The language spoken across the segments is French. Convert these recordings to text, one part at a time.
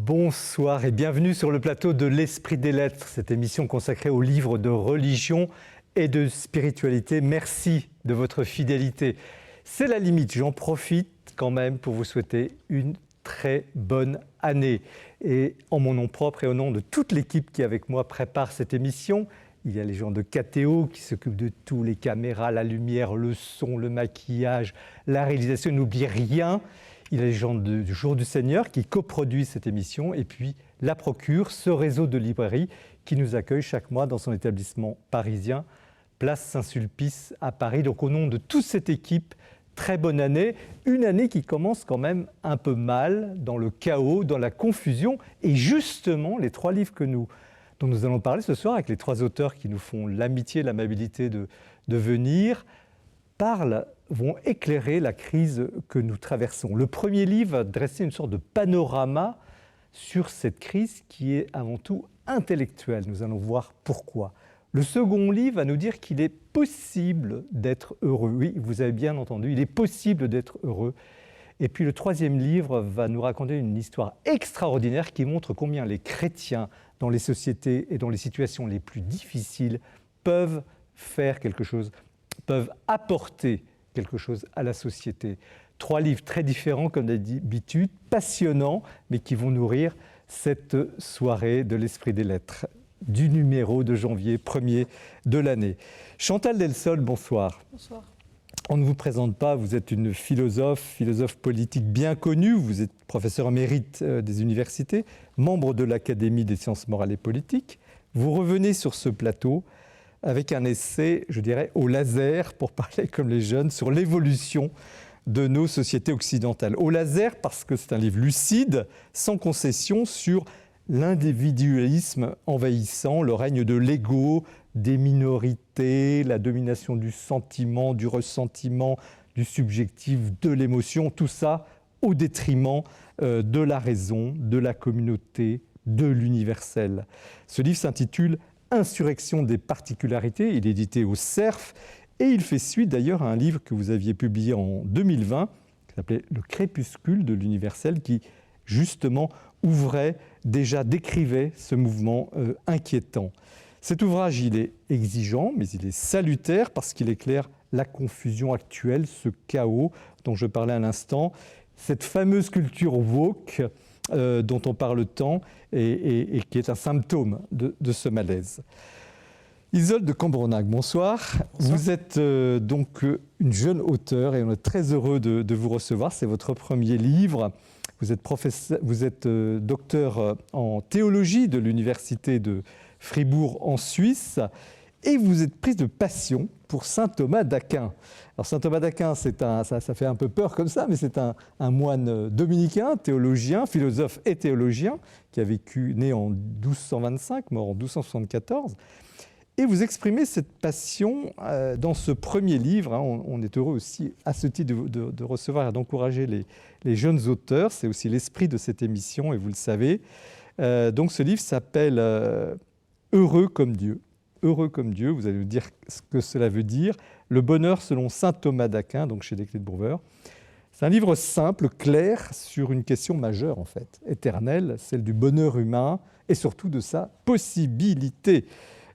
Bonsoir et bienvenue sur le plateau de l'Esprit des Lettres, cette émission consacrée aux livres de religion et de spiritualité. Merci de votre fidélité. C'est la limite, j'en profite quand même pour vous souhaiter une très bonne année. Et en mon nom propre et au nom de toute l'équipe qui avec moi prépare cette émission, il y a les gens de KTO qui s'occupent de tout, les caméras, la lumière, le son, le maquillage, la réalisation, n'oubliez rien. Il y a les gens du Jour du Seigneur qui coproduisent cette émission et puis la Procure, ce réseau de librairies qui nous accueille chaque mois dans son établissement parisien, place Saint-Sulpice à Paris. Donc au nom de toute cette équipe, très bonne année. Une année qui commence quand même un peu mal, dans le chaos, dans la confusion. Et justement, les trois livres dont nous allons parler ce soir, avec les trois auteurs qui nous font l'amitié, l'amabilité de venir, vont éclairer la crise que nous traversons. Le premier livre va dresser une sorte de panorama sur cette crise qui est avant tout intellectuelle. Nous allons voir pourquoi. Le second livre va nous dire qu'il est possible d'être heureux. Oui, vous avez bien entendu, il est possible d'être heureux. Et puis le troisième livre va nous raconter une histoire extraordinaire qui montre combien les chrétiens, dans les sociétés et dans les situations les plus difficiles, peuvent faire quelque chose, peuvent apporter quelque chose à la société. Trois livres très différents, comme d'habitude, passionnants, mais qui vont nourrir cette soirée de l'Esprit des Lettres, du numéro de janvier 1er de l'année. Chantal Delsol, bonsoir. Bonsoir. On ne vous présente pas, vous êtes une philosophe politique bien connue, vous êtes professeur émérite des universités, membre de l'Académie des sciences morales et politiques. Vous revenez sur ce plateau avec un essai, je dirais, au laser, pour parler comme les jeunes, sur l'évolution de nos sociétés occidentales. Au laser parce que c'est un livre lucide, sans concession, sur l'individualisme envahissant, le règne de l'ego, des minorités, la domination du sentiment, du ressentiment, du subjectif, de l'émotion, tout ça au détriment de la raison, de la communauté, de l'universel. Ce livre s'intitule « Insurrection des particularités », il est édité au Cerf, et il fait suite d'ailleurs à un livre que vous aviez publié en 2020, qui s'appelait « Le crépuscule de l'universel », qui justement décrivait ce mouvement inquiétant. Cet ouvrage, il est exigeant, mais il est salutaire parce qu'il éclaire la confusion actuelle, ce chaos dont je parlais à l'instant, cette fameuse culture woke dont on parle tant et qui est un symptôme de ce malaise. Isolde de Cambrenac, bonsoir. Vous êtes donc une jeune auteure et on est très heureux de vous recevoir. C'est votre premier livre. Vous êtes docteur en théologie de l'université de Fribourg en Suisse et vous êtes prise de passion pour saint Thomas d'Aquin. Alors saint Thomas d'Aquin, ça fait un peu peur comme ça, mais c'est un moine dominicain, théologien, philosophe et théologien, qui a né en 1225, mort en 1274. Et vous exprimez cette passion dans ce premier livre. On est heureux aussi, à ce titre, de recevoir et d'encourager les jeunes auteurs. C'est aussi l'esprit de cette émission, et vous le savez. Donc ce livre s'appelle « Heureux comme Dieu ». Heureux comme Dieu, vous allez nous dire ce que cela veut dire. Le bonheur selon saint Thomas d'Aquin, donc chez Desclés de Brouwer. C'est un livre simple, clair, sur une question majeure, en fait, éternelle, celle du bonheur humain et surtout de sa possibilité.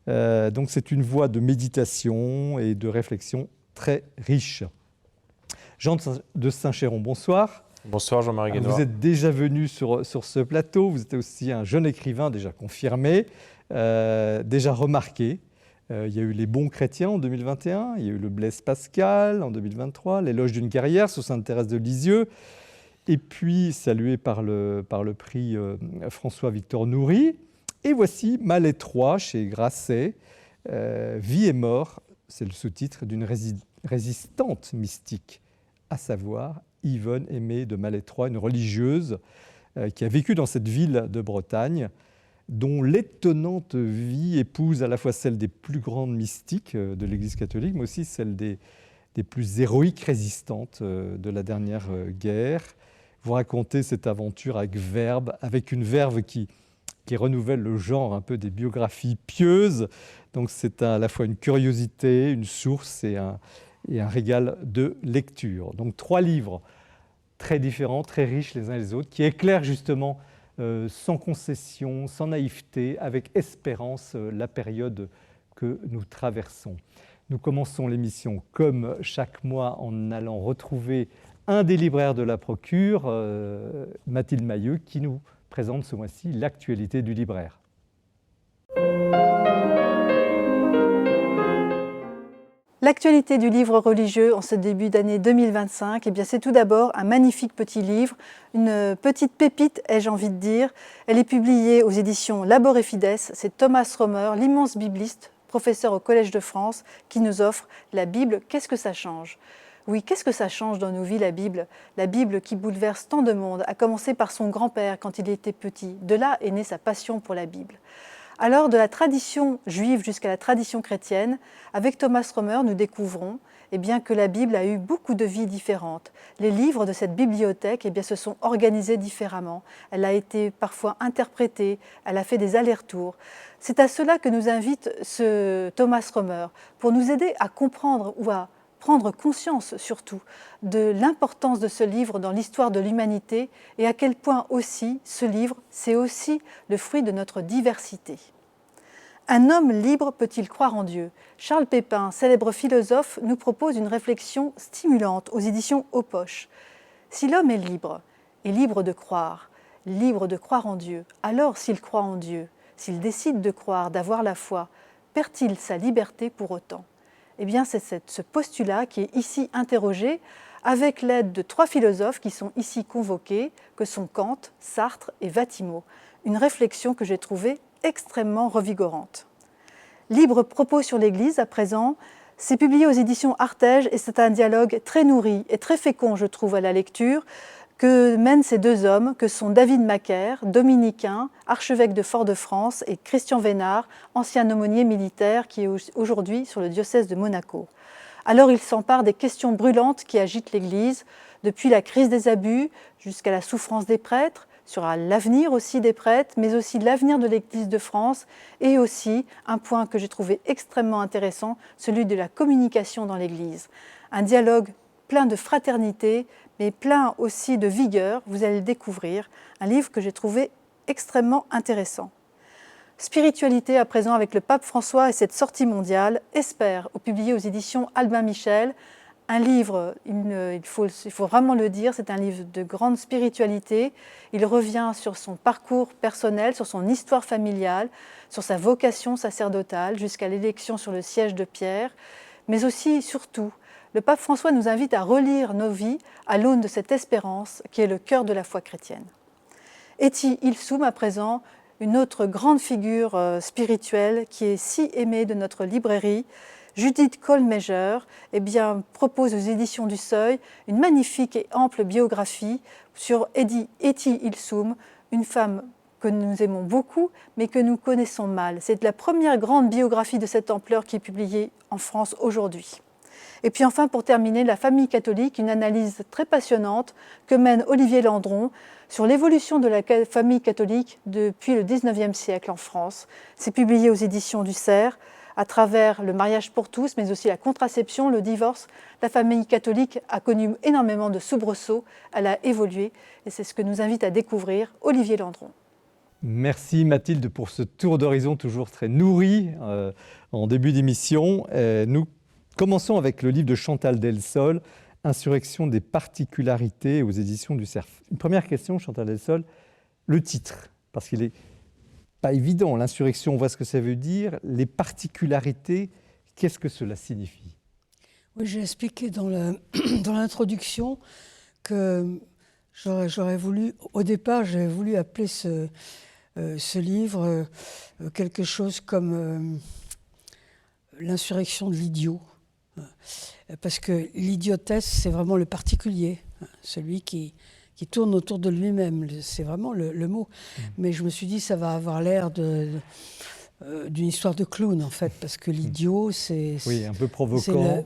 Donc c'est une voie de méditation et de réflexion très riche. Jean de Saint-Chéron, bonsoir. Bonsoir Jean-Marie Guénois. Vous êtes déjà venu sur ce plateau, vous êtes aussi un jeune écrivain déjà confirmé, déjà remarqué. Il y a eu Les Bons Chrétiens en 2021, il y a eu le Blaise Pascal en 2023, L'éloge d'une guerrière sur Sainte-Thérèse de Lisieux, et puis salué par le prix François-Victor Nourry. Et voici Malétroit chez Grasset, Vie et mort, c'est le sous-titre d'une résistante mystique, à savoir Yvonne Aimée de Malétroit, une religieuse qui a vécu dans cette ville de Bretagne, dont l'étonnante vie épouse à la fois celle des plus grandes mystiques de l'Église catholique, mais aussi celle des plus héroïques résistantes de la dernière guerre. Vous racontez cette aventure avec une verve qui renouvelle le genre un peu des biographies pieuses. Donc c'est à la fois une curiosité, une source et un régal de lecture. Donc 3 livres très différents, très riches les uns les autres, qui éclairent justement sans concession, sans naïveté, avec espérance, la période que nous traversons. Nous commençons l'émission comme chaque mois en allant retrouver un des libraires de la Procure, Mathilde Mailleux, qui nous présente ce mois-ci l'actualité du libraire. L'actualité du livre religieux en ce début d'année 2025, eh bien c'est tout d'abord un magnifique petit livre, une petite pépite, ai-je envie de dire. Elle est publiée aux éditions Labor et Fides. C'est Thomas Romer, l'immense bibliste, professeur au Collège de France, qui nous offre la Bible. Qu'est-ce que ça change ? Oui, qu'est-ce que ça change dans nos vies, la Bible ? La Bible qui bouleverse tant de monde, à commencer par son grand-père quand il était petit. De là est née sa passion pour la Bible. Alors, de la tradition juive jusqu'à la tradition chrétienne, avec Thomas Romer, nous découvrons que la Bible a eu beaucoup de vies différentes. Les livres de cette bibliothèque se sont organisés différemment. Elle a été parfois interprétée, elle a fait des allers-retours. C'est à cela que nous invite ce Thomas Romer, pour nous aider à comprendre ou à prendre conscience surtout de l'importance de ce livre dans l'histoire de l'humanité et à quel point aussi ce livre, c'est aussi le fruit de notre diversité. Un homme libre peut-il croire en Dieu ? Charles Pépin, célèbre philosophe, nous propose une réflexion stimulante aux éditions Aux Poches. Si l'homme est libre de croire en Dieu, alors s'il croit en Dieu, s'il décide de croire, d'avoir la foi, perd-il sa liberté pour autant ? Eh bien, c'est ce postulat qui est ici interrogé avec l'aide de 3 philosophes qui sont ici convoqués, que sont Kant, Sartre et Vatimo. Une réflexion que j'ai trouvée extrêmement revigorante. Libre propos sur l'Église, à présent, c'est publié aux éditions Artege et c'est un dialogue très nourri et très fécond, je trouve, à la lecture, que mènent ces 2 hommes, que sont David Macaire, dominicain, archevêque de Fort-de-France, et Christian Vénard, ancien aumônier militaire qui est aujourd'hui sur le diocèse de Monaco. Alors il s'empare des questions brûlantes qui agitent l'Église, depuis la crise des abus jusqu'à la souffrance des prêtres, sur l'avenir aussi des prêtres, mais aussi l'avenir de l'Église de France, et aussi un point que j'ai trouvé extrêmement intéressant, celui de la communication dans l'Église. Un dialogue plein de fraternité, mais plein aussi de vigueur, vous allez le découvrir, un livre que j'ai trouvé extrêmement intéressant. Spiritualité à présent avec le pape François et cette sortie mondiale, Espère, publié aux éditions Albin Michel, un livre, il faut vraiment le dire, c'est un livre de grande spiritualité. Il revient sur son parcours personnel, sur son histoire familiale, sur sa vocation sacerdotale, jusqu'à l'élection sur le siège de Pierre, mais aussi, surtout, le pape François nous invite à relire nos vies à l'aune de cette espérance qui est le cœur de la foi chrétienne. Etty Hillesum, à présent, une autre grande figure spirituelle qui est si aimée de notre librairie, Judith Kohlmeyer, propose aux éditions du Seuil une magnifique et ample biographie sur Etty Hillesum, une femme que nous aimons beaucoup, mais que nous connaissons mal. C'est la première grande biographie de cette ampleur qui est publiée en France aujourd'hui. Et puis enfin, pour terminer, La famille catholique, une analyse très passionnante que mène Olivier Landron sur l'évolution de la famille catholique depuis le XIXe siècle en France. C'est publié aux éditions du Cerf, à travers le mariage pour tous, mais aussi la contraception, le divorce. La famille catholique a connu énormément de soubresauts, elle a évolué, et c'est ce que nous invite à découvrir Olivier Landron. Merci Mathilde pour ce tour d'horizon toujours très nourri en début d'émission. Nous commençons avec le livre de Chantal Delsol, Insurrection des particularités aux éditions du Cerf. Une première question, Chantal Delsol, le titre, parce qu'il n'est pas évident. L'insurrection, on voit ce que ça veut dire. Les particularités, qu'est-ce que cela signifie ? Oui, j'ai expliqué dans l'introduction que j'aurais voulu, au départ, j'avais voulu appeler ce livre quelque chose comme l'insurrection de l'idiot. Parce que l'idiotesse, c'est vraiment le particulier, celui qui tourne autour de lui-même. C'est vraiment le mot. Mais je me suis dit, ça va avoir l'air d'une histoire de clown, en fait, parce que l'idiot, c'est... Oui, un peu provoquant.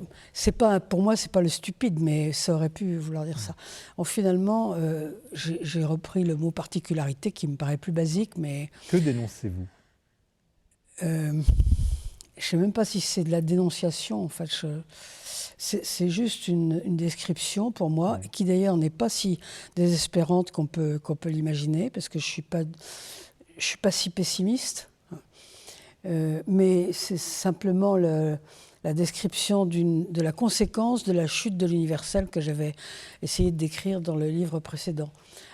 Pour moi, c'est pas le stupide, mais ça aurait pu vouloir dire ça. Finalement, j'ai repris le mot particularité, qui me paraît plus basique, mais... Que dénoncez-vous ? je ne sais même pas si c'est de la dénonciation, en fait. C'est juste une description pour moi, qui d'ailleurs n'est pas si désespérante qu'on peut l'imaginer, parce que je suis pas si pessimiste. Mais c'est simplement la description de la conséquence de la chute de l'universel que j'avais essayé de décrire dans le livre précédent.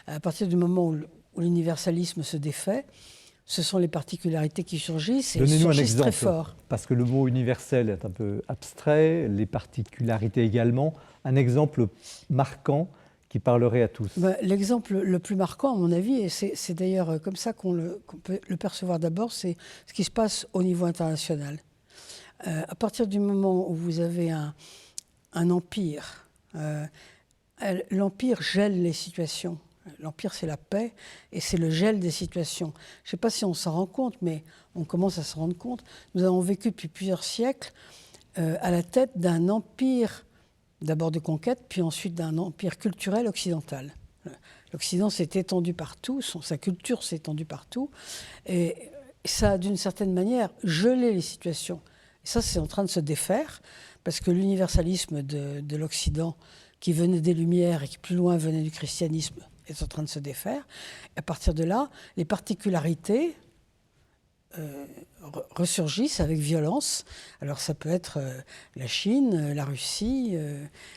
À partir du moment où l'universalisme se défait, ce sont les particularités qui surgissent, et elles Donnez-nous un surgissent exemple, très fort. parce que le mot universel est un peu abstrait, les particularités également. Un exemple marquant qui parlerait à tous. L'exemple le plus marquant, à mon avis, et c'est d'ailleurs comme ça qu'on peut le percevoir d'abord, c'est ce qui se passe au niveau international. À partir du moment où vous avez un empire, l'empire gèle les situations. L'empire, c'est la paix et c'est le gel des situations. Je ne sais pas si on s'en rend compte, mais on commence à s'en rendre compte. Nous avons vécu depuis plusieurs siècles à la tête d'un empire, d'abord de conquête, puis ensuite d'un empire culturel occidental. L'Occident s'est étendu partout, sa culture s'est étendue partout, et ça a d'une certaine manière gelé les situations. Et ça, c'est en train de se défaire, parce que l'universalisme de l'Occident, qui venait des Lumières et qui plus loin venait du christianisme, est en train de se défaire. Et à partir de là, les particularités ressurgissent avec violence. Alors ça peut être la Chine, la Russie,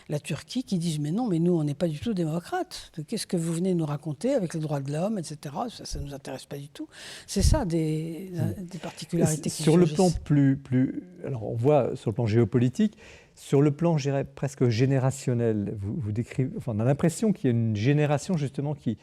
la Turquie, qui disent « mais non, mais nous, on n'est pas du tout démocrates. Qu'est-ce que vous venez nous raconter avec les droits de l'homme, etc. Ça ne nous intéresse pas du tout. » C'est ça, des particularités qui sur surgissent. Le plan plus... Alors on voit sur le plan géopolitique, sur le plan, je dirais, presque générationnel, vous décrivez, enfin, on a l'impression qu'il y a une génération justement qui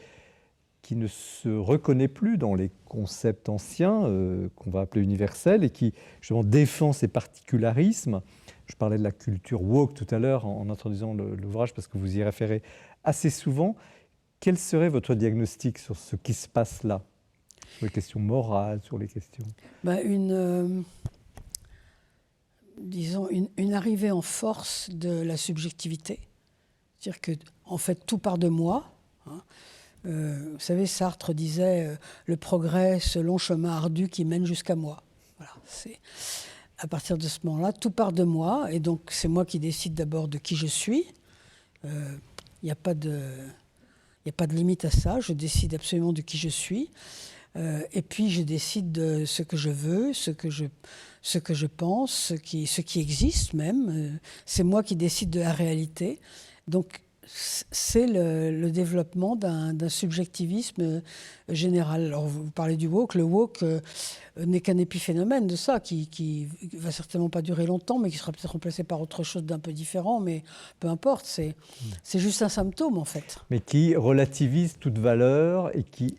ne se reconnaît plus dans les concepts anciens, qu'on va appeler universels, et qui justement défend ces particularismes. Je parlais de la culture woke tout à l'heure en introduisant l'ouvrage, parce que vous y référez assez souvent. Quel serait votre diagnostic sur ce qui se passe là, sur les questions morales, sur les questions... Disons, une arrivée en force de la subjectivité. C'est-à-dire que, en fait, tout part de moi. Vous savez, Sartre disait le progrès, ce long chemin ardu qui mène jusqu'à moi. Voilà, c'est à partir de ce moment-là, tout part de moi, et donc c'est moi qui décide d'abord de qui je suis. Il n'y a pas de limite à ça. Je décide absolument de qui je suis. Et puis je décide de ce que je veux, ce que je pense, ce qui existe même. C'est moi qui décide de la réalité. Donc c'est le développement d'un subjectivisme général. Alors vous parlez du woke. Le woke n'est qu'un épiphénomène de ça, qui va certainement pas durer longtemps, mais qui sera peut-être remplacé par autre chose d'un peu différent, mais peu importe. C'est juste un symptôme, en fait. Mais qui relativise toute valeur et qui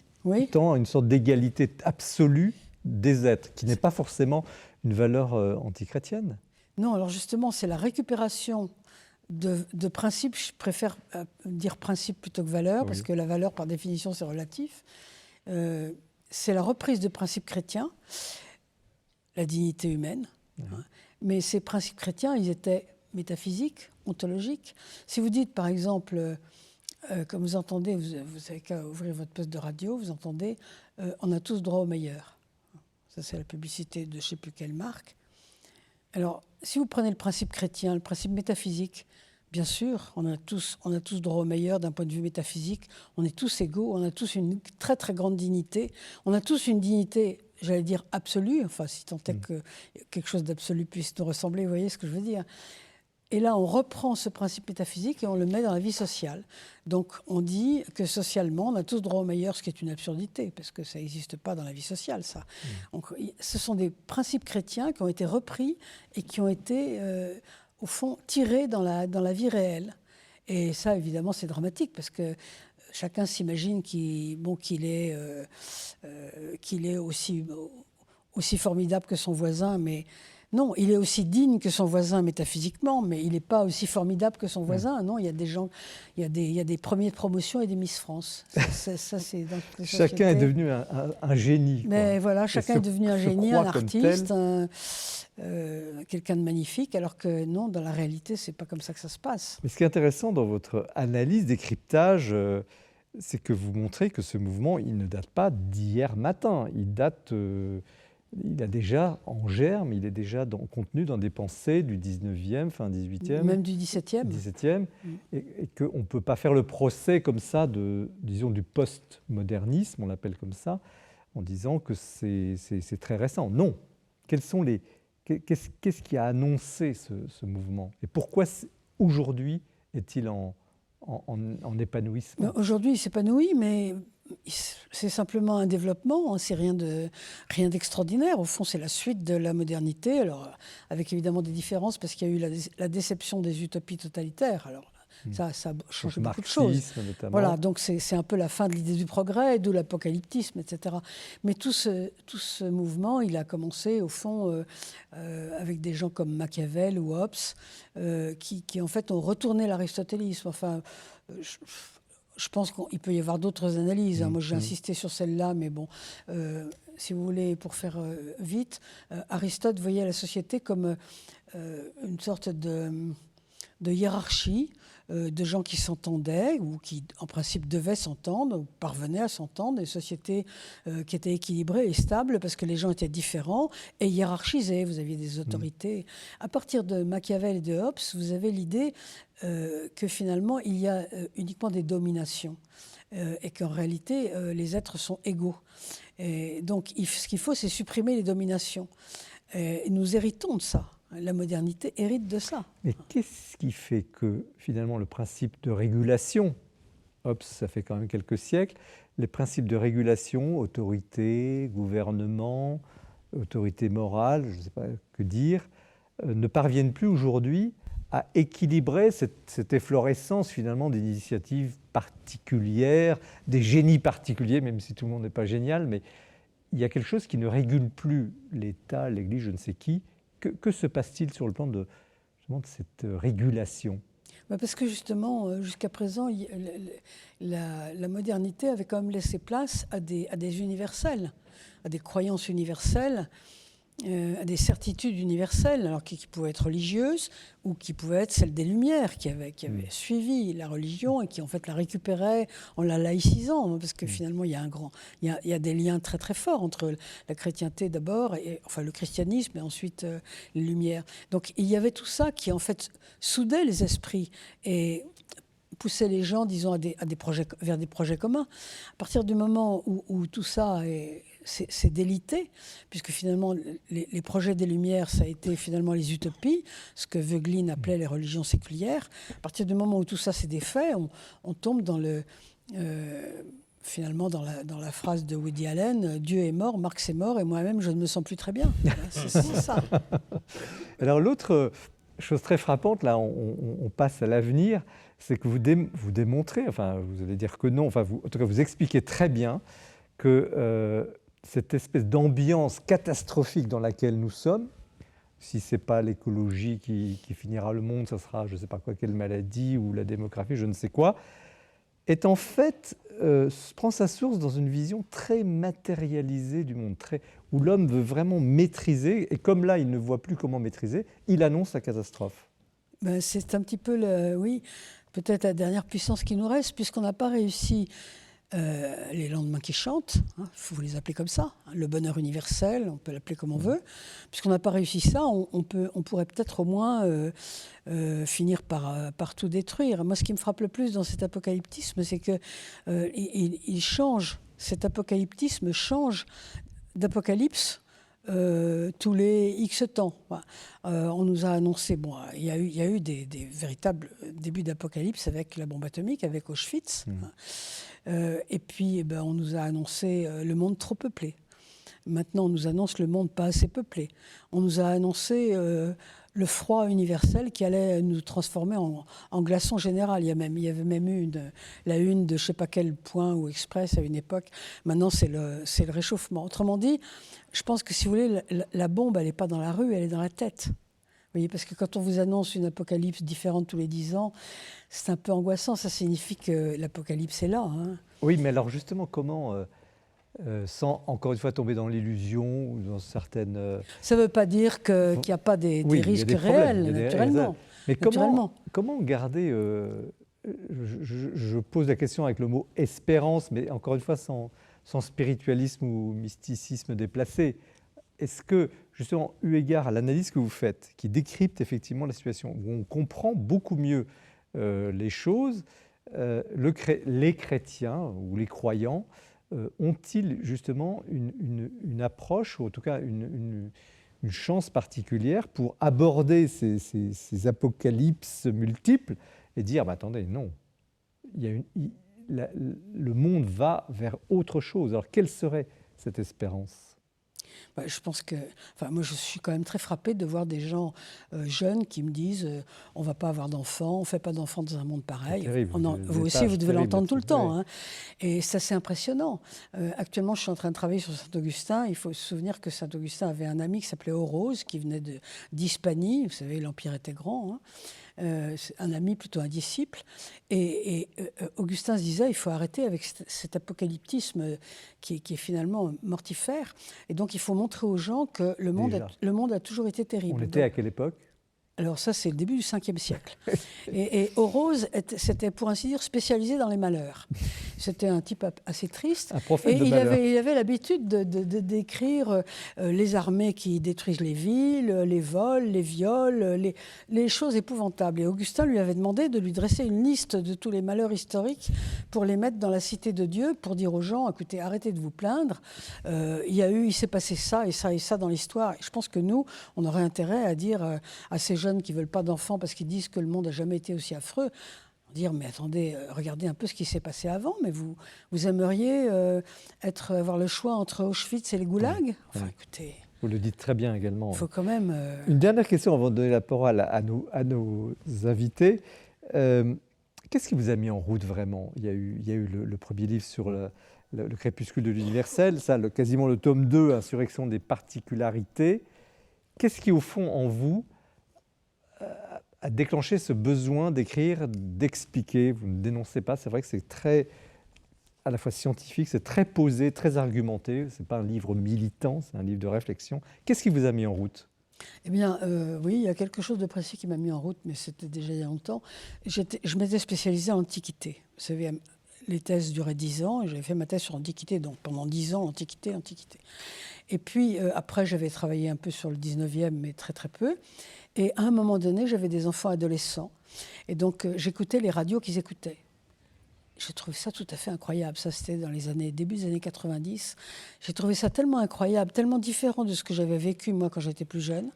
tend à une sorte d'égalité absolue des êtres, qui n'est pas forcément une valeur antichrétienne. Non, alors justement, c'est la récupération de principes. Je préfère dire principe plutôt que valeur, parce que la valeur, par définition, c'est relatif. C'est la reprise de principes chrétiens, la dignité humaine. Mais ces principes chrétiens, ils étaient métaphysiques, ontologiques. Si vous dites, par exemple... comme vous entendez, vous n'avez qu'à ouvrir votre poste de radio, vous entendez on a tous droit au meilleur. Ça, c'est la publicité de je ne sais plus quelle marque. Alors, si vous prenez le principe chrétien, le principe métaphysique, bien sûr, on a tous droit au meilleur d'un point de vue métaphysique. On est tous égaux, on a tous une très très grande dignité. On a tous une dignité, j'allais dire absolue, enfin, si tant est que quelque chose d'absolu puisse nous ressembler, vous voyez ce que je veux dire. Et là, on reprend ce principe métaphysique et on le met dans la vie sociale. Donc, on dit que socialement, on a tous droit au meilleur, ce qui est une absurdité, parce que ça n'existe pas dans la vie sociale, ça. Donc, ce sont des principes chrétiens qui ont été repris et qui ont été, au fond, tirés dans la vie réelle. Et ça, évidemment, c'est dramatique, parce que chacun s'imagine qu'il est aussi formidable que son voisin, mais... Non, il est aussi digne que son voisin métaphysiquement, mais il n'est pas aussi formidable que son voisin. Non, il y a des gens, il y a des premiers de promotion et des Miss France. Ça, c'est dans toutes les sociétés. Chacun est devenu un génie. Mais voilà, chacun est devenu un génie, un artiste, quelqu'un de magnifique, alors que non, dans la réalité, c'est pas comme ça que ça se passe. Mais ce qui est intéressant dans votre analyse, décryptage, c'est que vous montrez que ce mouvement, il ne date pas d'hier matin. Il date il a déjà en germe, il est déjà contenu dans des pensées du 19e, fin 18e. Même du 17e. 17e, et qu'on ne peut pas faire le procès comme ça disons, du post-modernisme, on l'appelle comme ça, en disant que c'est très récent. Non. Qu'est-ce qui a annoncé ce mouvement? Et pourquoi aujourd'hui est-il en épanouissement? Aujourd'hui, il s'épanouit, mais c'est simplement un développement, c'est rien d'extraordinaire. Au fond, c'est la suite de la modernité, alors avec évidemment des différences, parce qu'il y a eu la déception des utopies totalitaires. Alors ça a changé beaucoup de choses. Notamment. Voilà, donc c'est un peu la fin de l'idée du progrès, d'où l'apocalyptisme, etc. Mais tout ce mouvement, il a commencé, au fond, avec des gens comme Machiavel ou Hobbes, qui en fait ont retourné l'aristotélisme. Enfin, je pense qu'il peut y avoir d'autres analyses. Moi, j'ai insisté sur celle-là, mais bon, si vous voulez, pour faire vite, Aristote voyait la société comme une sorte de hiérarchie de gens qui s'entendaient ou qui, en principe, devaient s'entendre ou parvenaient à s'entendre, des sociétés qui étaient équilibrées et stables parce que les gens étaient différents et hiérarchisés. Vous aviez des autorités. À partir de Machiavel et de Hobbes, vous avez l'idée que finalement, il y a uniquement des dominations et qu'en réalité, les êtres sont égaux. Et donc, ce qu'il faut, c'est supprimer les dominations. Et nous héritons de ça. La modernité hérite de ça. Mais qu'est-ce qui fait que, finalement, le principe de régulation, Hobbes, ça fait quand même quelques siècles, les principes de régulation, autorité, gouvernement, autorité morale, je ne sais pas que dire, ne parviennent plus aujourd'hui à équilibrer cette efflorescence, finalement, d'initiatives particulières, des génies particuliers, même si tout le monde n'est pas génial, mais il y a quelque chose qui ne régule plus l'État, l'Église, je ne sais qui. Que se passe-t-il sur le plan de cette régulation? Parce que justement, jusqu'à présent, la modernité avait quand même laissé place à des universels, à des croyances universelles, à des certitudes universelles, alors qui pouvaient être religieuses ou qui pouvaient être celles des Lumières, qui avaient suivi la religion et qui en fait la récupéraient en la laïcisant, parce que finalement il y a des liens très très forts entre la chrétienté d'abord, enfin le christianisme et ensuite les Lumières. Donc il y avait tout ça qui en fait soudait les esprits et poussait les gens, disons, vers des projets communs. À partir du moment où tout ça c'est délité, puisque finalement les projets des Lumières, ça a été finalement les utopies, ce que Voegelin appelait les religions séculières. À partir du moment où tout ça s'est défait, on tombe dans finalement dans la phrase de Woody Allen, Dieu est mort, Marx est mort, et moi-même je ne me sens plus très bien. C'est ça. Alors l'autre chose très frappante, là on passe à l'avenir, c'est que vous démontrez, enfin vous allez dire que non, enfin en tout cas vous expliquez très bien que cette espèce d'ambiance catastrophique dans laquelle nous sommes, si ce n'est pas l'écologie qui finira le monde, ça sera je ne sais pas quoi, quelle maladie, ou la démographie, je ne sais quoi, est en fait, prend sa source dans une vision très matérialisée du monde, où l'homme veut vraiment maîtriser, et comme là il ne voit plus comment maîtriser, il annonce la catastrophe. C'est un petit peu, peut-être la dernière puissance qui nous reste, puisqu'on n'a pas réussi les lendemains qui chantent, il faut les appeler comme ça, le bonheur universel, on peut l'appeler comme on veut. Puisqu'on n'a pas réussi ça, on pourrait peut-être au moins finir par tout détruire. Moi, ce qui me frappe le plus dans cet apocalyptisme, c'est que il change, cet apocalyptisme change d'apocalypse tous les X temps. On nous a annoncé, il y a eu des véritables débuts d'apocalypse avec la bombe atomique, avec Auschwitz. Et puis, on nous a annoncé le monde trop peuplé. Maintenant, on nous annonce le monde pas assez peuplé. On nous a annoncé le froid universel qui allait nous transformer en glaçon général. Il y avait même eu la une de je ne sais pas quel point ou Express à une époque. Maintenant, c'est le réchauffement. Autrement dit, je pense que si vous voulez, la bombe, elle n'est pas dans la rue, elle est dans la tête. Vous voyez, parce que quand on vous annonce une apocalypse différente tous les 10 ans, c'est un peu angoissant. Ça signifie que l'apocalypse est là. Oui, mais alors justement, comment, sans encore une fois tomber dans l'illusion ou dans certaines... Ça ne veut pas dire qu'il n'y a pas des risques réels, naturellement. Mais comment garder... je pose la question avec le mot espérance, mais encore une fois sans spiritualisme ou mysticisme déplacé. est-ce que, justement, eu égard à l'analyse que vous faites, qui décrypte effectivement la situation, où on comprend beaucoup mieux les choses, les chrétiens ou les croyants ont-ils justement une approche, ou en tout cas une chance particulière pour aborder ces apocalypses multiples et dire, attendez, non, le monde va vers autre chose. Alors, quelle serait cette espérance ? Je pense que, moi je suis quand même très frappée de voir des gens jeunes qui me disent on ne va pas avoir d'enfants, on ne fait pas d'enfants dans un monde pareil. Terrible, vous aussi, vous devez l'entendre tout le temps. Hein. Et ça, c'est impressionnant. Actuellement, je suis en train de travailler sur Saint-Augustin. Il faut se souvenir que Saint-Augustin avait un ami qui s'appelait Orose, qui venait d'Hispanie. Vous savez, l'Empire était grand. Hein. Un ami, plutôt un disciple. Et Augustin se disait, il faut arrêter avec cet apocalyptisme qui est finalement mortifère. Et donc, il faut montrer aux gens que le monde a toujours été terrible. On était à quelle époque ? Alors ça, c'est le début du 5e siècle. Et Orose, c'était pour ainsi dire spécialisé dans les malheurs. C'était un type assez triste. Un prophète de il malheur. Il avait l'habitude de décrire les armées qui détruisent les villes, les vols, les viols, les choses épouvantables. Et Augustin lui avait demandé de lui dresser une liste de tous les malheurs historiques pour les mettre dans la cité de Dieu, pour dire aux gens, écoutez, arrêtez de vous plaindre. Il s'est passé ça et ça et ça dans l'histoire. Et je pense que nous, on aurait intérêt à dire à ces jeunes qui ne veulent pas d'enfants parce qu'ils disent que le monde n'a jamais été aussi affreux, dire mais attendez, regardez un peu ce qui s'est passé avant, mais vous aimeriez avoir le choix entre Auschwitz et les goulags ? Enfin, écoutez... Vous le dites très bien également. Il faut quand même... Une dernière question avant de donner la parole à nos invités. Qu'est-ce qui vous a mis en route vraiment ? Il y a eu le premier livre sur le crépuscule de l'universel, quasiment le tome 2, Insurrection des particularités. Qu'est-ce qui, au fond, en vous, a déclenché ce besoin d'écrire, d'expliquer ? Vous ne dénoncez pas, c'est vrai que c'est très, à la fois scientifique, c'est très posé, très argumenté. Ce n'est pas un livre militant, c'est un livre de réflexion. Qu'est-ce qui vous a mis en route ? Eh bien, oui, il y a quelque chose de précis qui m'a mis en route, mais c'était déjà il y a longtemps. Je m'étais spécialisée en Antiquité. Vous savez, les thèses duraient 10 ans, et j'avais fait ma thèse sur l'Antiquité, donc pendant 10 ans, Antiquité. Et puis, après, j'avais travaillé un peu sur le 19e, mais très très peu. Et à un moment donné, j'avais des enfants adolescents. Et donc, j'écoutais les radios qu'ils écoutaient. J'ai trouvé ça tout à fait incroyable. Ça, c'était dans début des années 90. J'ai trouvé ça tellement incroyable, tellement différent de ce que j'avais vécu, moi, quand j'étais plus jeune,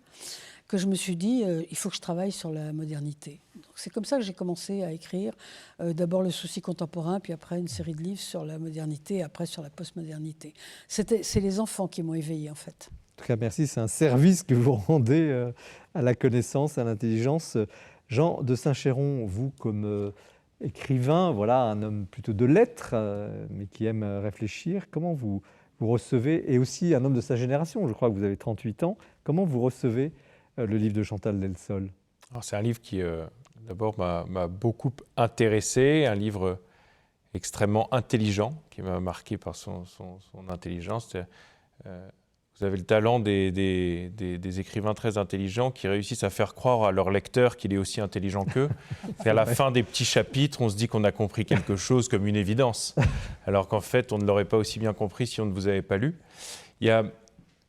que je me suis dit, il faut que je travaille sur la modernité. Donc, c'est comme ça que j'ai commencé à écrire. D'abord le souci contemporain, puis après une série de livres sur la modernité, après sur la postmodernité. C'est les enfants qui m'ont éveillée, en fait. En tout cas, merci. C'est un service que vous rendez à la connaissance, à l'intelligence. Jean de Saint-Chéron, vous, comme écrivain, voilà, un homme plutôt de lettres, mais qui aime réfléchir, comment vous recevez, et aussi un homme de sa génération, je crois que vous avez 38 ans, comment vous recevez le livre de Chantal Delsol ? Alors, c'est un livre qui, d'abord, m'a beaucoup intéressé, un livre extrêmement intelligent, qui m'a marqué par son intelligence. Vous avez le talent des écrivains très intelligents qui réussissent à faire croire à leur lecteur qu'il est aussi intelligent qu'eux. Et à la fin des petits chapitres, on se dit qu'on a compris quelque chose comme une évidence, alors qu'en fait, on ne l'aurait pas aussi bien compris si on ne vous avait pas lu. Il y a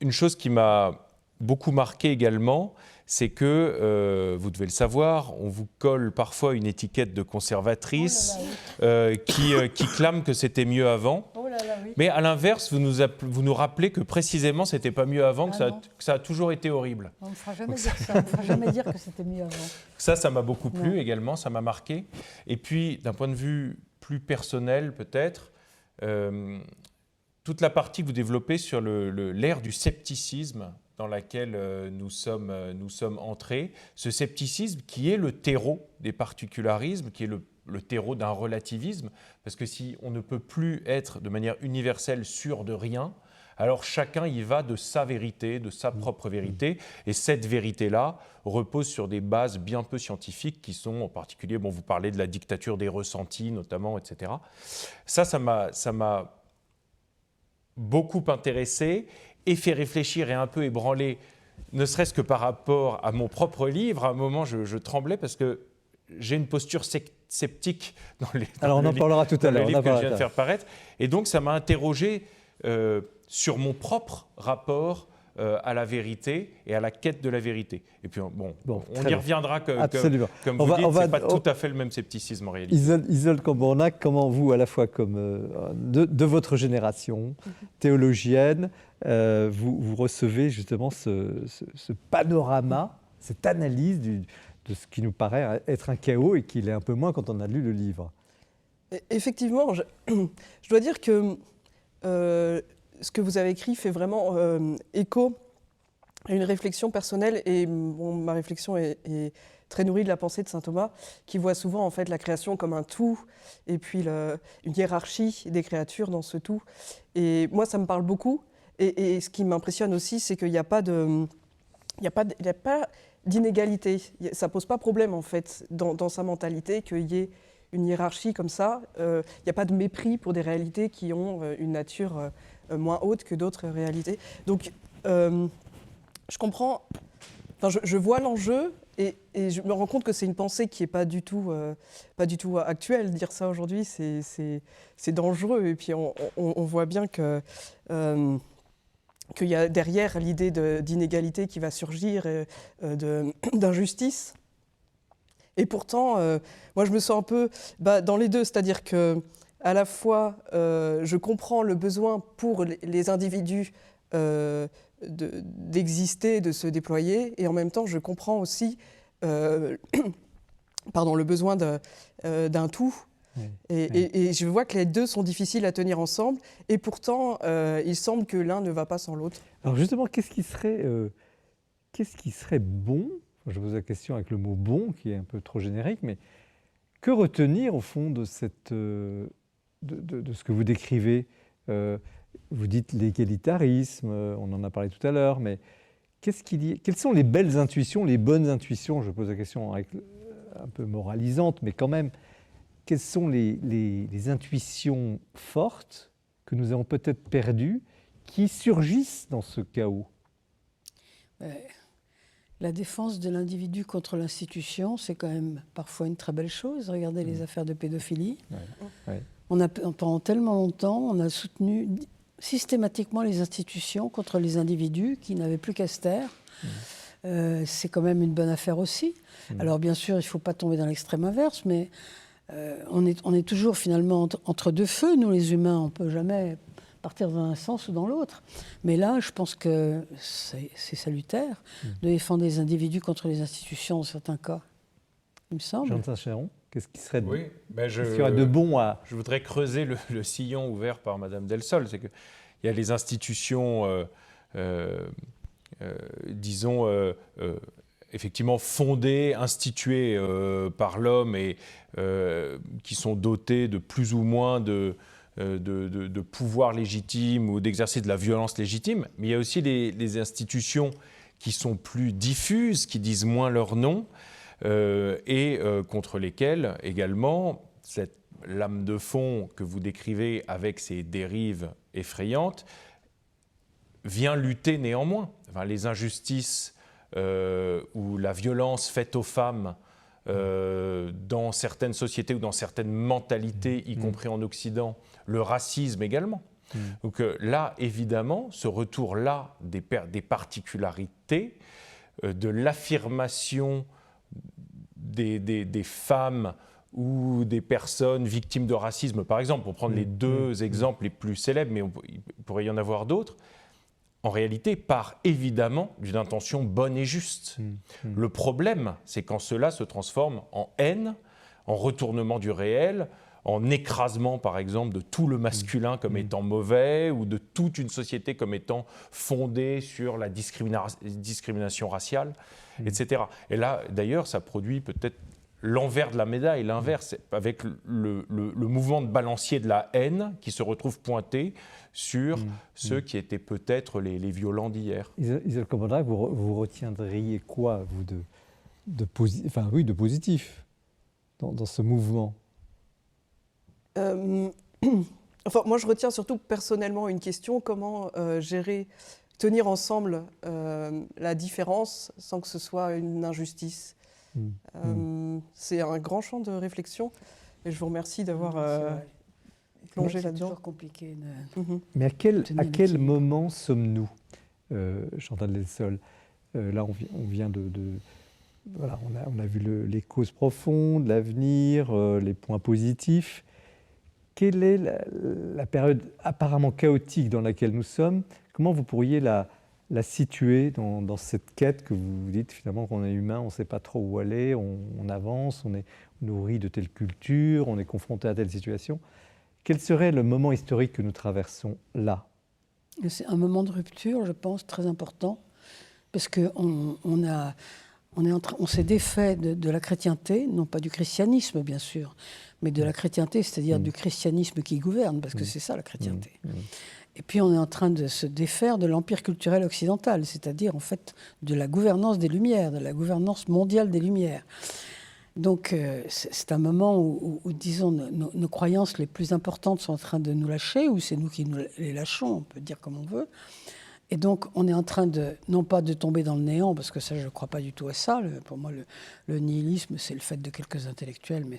une chose qui m'a beaucoup marqué également, c'est que, vous devez le savoir, on vous colle parfois une étiquette de conservatrice qui clame que c'était mieux avant. Oh là là, oui. Mais à l'inverse, vous nous rappelez que précisément, c'était pas mieux avant, que ça a toujours été horrible. On ne fera jamais dire ça, on ne fera jamais dire que c'était mieux avant. Ça m'a beaucoup plu également, ça m'a marqué. Et puis, d'un point de vue plus personnel peut-être, toute la partie que vous développez sur l'ère du scepticisme dans laquelle nous sommes entrés, ce scepticisme qui est le terreau des particularismes, qui est le terreau d'un relativisme, parce que si on ne peut plus être de manière universelle sûr de rien, alors chacun y va de sa vérité, de sa propre vérité, et cette vérité-là repose sur des bases bien peu scientifiques qui sont en particulier, vous parlez de la dictature des ressentis notamment, etc. Ça m'a beaucoup intéressé et fait réfléchir et un peu ébranler, ne serait-ce que par rapport à mon propre livre. À un moment, je tremblais parce que j'ai une posture sceptique dans les Alors on en parlera tout à l'heure. livre que je viens de faire paraître. Et donc, ça m'a interrogé sur mon propre rapport à la vérité et à la quête de la vérité. Et puis, bon on y bien. reviendra, Absolument. comme vous dites, ce n'est pas tout à fait le même scepticisme en réalité. Isolde Cambornac, comment vous, à la fois comme de votre génération, théologienne, vous recevez justement ce panorama, cette analyse de ce qui nous paraît être un chaos et qui l'est un peu moins quand on a lu le livre? Effectivement, je dois dire que ce que vous avez écrit fait vraiment écho à une réflexion personnelle, et ma réflexion est très nourrie de la pensée de saint Thomas, qui voit souvent en fait la création comme un tout, et puis une hiérarchie des créatures dans ce tout. Et moi, ça me parle beaucoup. Et ce qui m'impressionne aussi, c'est qu'il n'y a pas d'inégalité. Ça ne pose pas problème en fait dans sa mentalité qu'il y ait une hiérarchie comme ça. Il n'y a pas de mépris pour des réalités qui ont une nature moins haute que d'autres réalités. Donc, je comprends, je vois l'enjeu et je me rends compte que c'est une pensée qui n'est pas du tout actuelle. Dire ça aujourd'hui, c'est dangereux. Et puis, on voit bien qu'il y a derrière l'idée d'inégalité qui va surgir, d'injustice. Et pourtant, moi, je me sens un peu dans les deux, c'est-à-dire que à la fois, je comprends le besoin pour les individus d'exister, de se déployer, et en même temps, je comprends aussi le besoin d'un tout. Oui. Et je vois que les deux sont difficiles à tenir ensemble, et pourtant, il semble que l'un ne va pas sans l'autre. Alors justement, qu'est-ce qui serait bon? Je pose la question avec le mot « bon » qui est un peu trop générique, mais que retenir au fond de ce que vous décrivez? Vous dites l'égalitarisme, on en a parlé tout à l'heure, mais quelles sont les belles intuitions, les bonnes intuitions? Je pose la question un peu moralisante, mais quand même, quelles sont les intuitions fortes que nous avons peut-être perdues, qui surgissent dans ce chaos? La défense de l'individu contre l'institution, c'est quand même parfois une très belle chose. Regardez les affaires de pédophilie. Ouais. Pendant tellement longtemps, on a soutenu systématiquement les institutions contre les individus qui n'avaient plus qu'à se taire. C'est quand même une bonne affaire aussi. Alors bien sûr, il ne faut pas tomber dans l'extrême inverse, mais on est toujours finalement entre deux feux, nous les humains. On ne peut jamais partir dans un sens ou dans l'autre. Mais là, je pense que c'est salutaire de défendre les individus contre les institutions dans certains cas, il me semble. Jean de Saint-Chéron, qu'est-ce qui serait de bon à... Je voudrais creuser le sillon ouvert par Madame Delsol. C'est qu'il y a les institutions, disons, effectivement fondées, instituées par l'homme et qui sont dotées de plus ou moins de pouvoir légitime ou d'exercer de la violence légitime, mais il y a aussi les institutions qui sont plus diffuses, qui disent moins leur nom, et contre lesquelles également cette lame de fond que vous décrivez avec ses dérives effrayantes vient lutter néanmoins. Enfin, les injustices ou la violence faite aux femmes dans certaines sociétés ou dans certaines mentalités, y compris en Occident, le racisme également. Donc là, évidemment, ce retour-là des particularités, de l'affirmation des femmes ou des personnes victimes de racisme, par exemple, pour prendre les deux exemples les plus célèbres, mais il pourrait y en avoir d'autres, en réalité, part évidemment d'une intention bonne et juste. Le problème, c'est quand cela se transforme en haine, en retournement du réel, en écrasement, par exemple, de tout le masculin comme étant mauvais ou de toute une société comme étant fondée sur la discrimination raciale, etc. Et là, d'ailleurs, ça produit peut-être l'envers de la médaille, l'inverse, avec le mouvement de balancier de la haine qui se retrouve pointé sur ceux qui étaient peut-être les violents d'hier. Isolde Cambornac, vous retiendriez quoi, vous, de positif dans ce mouvement? Enfin, moi, je retiens surtout personnellement une question, comment tenir ensemble la différence sans que ce soit une injustice. C'est un grand champ de réflexion et je vous remercie d'avoir plongé là-dedans. C'est toujours compliqué. Mais à quel moment sommes-nous? Chantal Delsol. Là, on vient voilà, on a vu les causes profondes, l'avenir, les points positifs. Quelle est la période apparemment chaotique dans laquelle nous sommes? Comment vous pourriez la situer dans cette quête que vous dites finalement qu'on est humain, on ne sait pas trop où aller, on avance, on est nourri de telle culture, on est confronté à telle situation. Quel serait le moment historique que nous traversons là? C'est un moment de rupture, je pense, très important, parce qu'on s'est défait de la chrétienté, non pas du christianisme, bien sûr, mais de la chrétienté, c'est-à-dire du christianisme qui gouverne, parce que c'est ça la chrétienté. Et puis on est en train de se défaire de l'empire culturel occidental, c'est-à-dire en fait de la gouvernance des Lumières, de la gouvernance mondiale des Lumières. Donc c'est un moment où disons, nos croyances les plus importantes sont en train de nous lâcher, ou c'est nous qui nous les lâchons, on peut dire comme on veut. Et donc on est en train non pas de tomber dans le néant, parce que ça je ne crois pas du tout à ça. Pour moi le nihilisme c'est le fait de quelques intellectuels, mais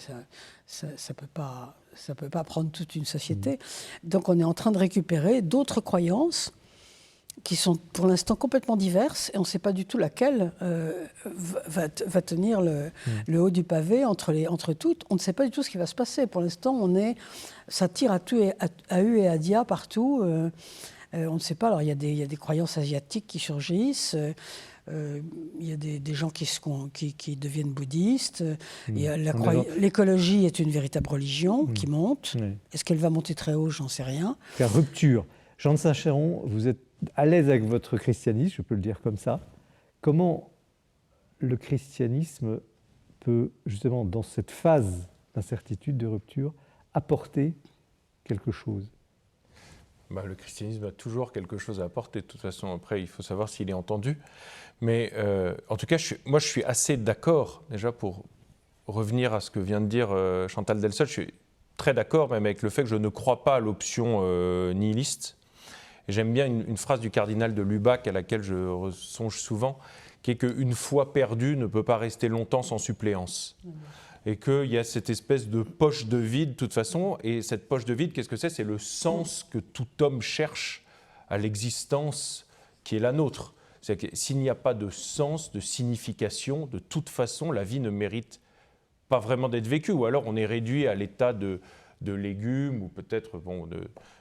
ça peut pas prendre toute une société. Donc on est en train de récupérer d'autres croyances qui sont pour l'instant complètement diverses, et on ne sait pas du tout laquelle va tenir le haut du pavé entre toutes. On ne sait pas du tout ce qui va se passer. Pour l'instant, ça tire à U et à dia partout. On ne sait pas. Alors, il y a des croyances asiatiques qui surgissent. Il y a des gens qui deviennent bouddhistes. L'écologie est une véritable religion qui monte. Oui. Est-ce qu'elle va monter très haut? J'en sais rien. La rupture. Jean de Saint-Chéron, vous êtes à l'aise avec votre christianisme, je peux le dire comme ça. Comment le christianisme peut, justement, dans cette phase d'incertitude, de rupture, apporter quelque chose? Le christianisme a toujours quelque chose à apporter. De toute façon, après, il faut savoir s'il est entendu. Mais en tout cas, moi, je suis assez d'accord, déjà, pour revenir à ce que vient de dire Chantal Delsol. Je suis très d'accord, même avec le fait que je ne crois pas à l'option nihiliste. Et j'aime bien une phrase du cardinal de Lubac à laquelle je songe souvent, qui est qu'une foi perdue ne peut pas rester longtemps sans suppléance. Et qu'il y a cette espèce de poche de vide, de toute façon. Et cette poche de vide, qu'est-ce que c'est? C'est le sens que tout homme cherche à l'existence qui est la nôtre. C'est-à-dire que s'il n'y a pas de sens, de signification, de toute façon, la vie ne mérite pas vraiment d'être vécue. Ou alors on est réduit à l'état de légumes, ou peut-être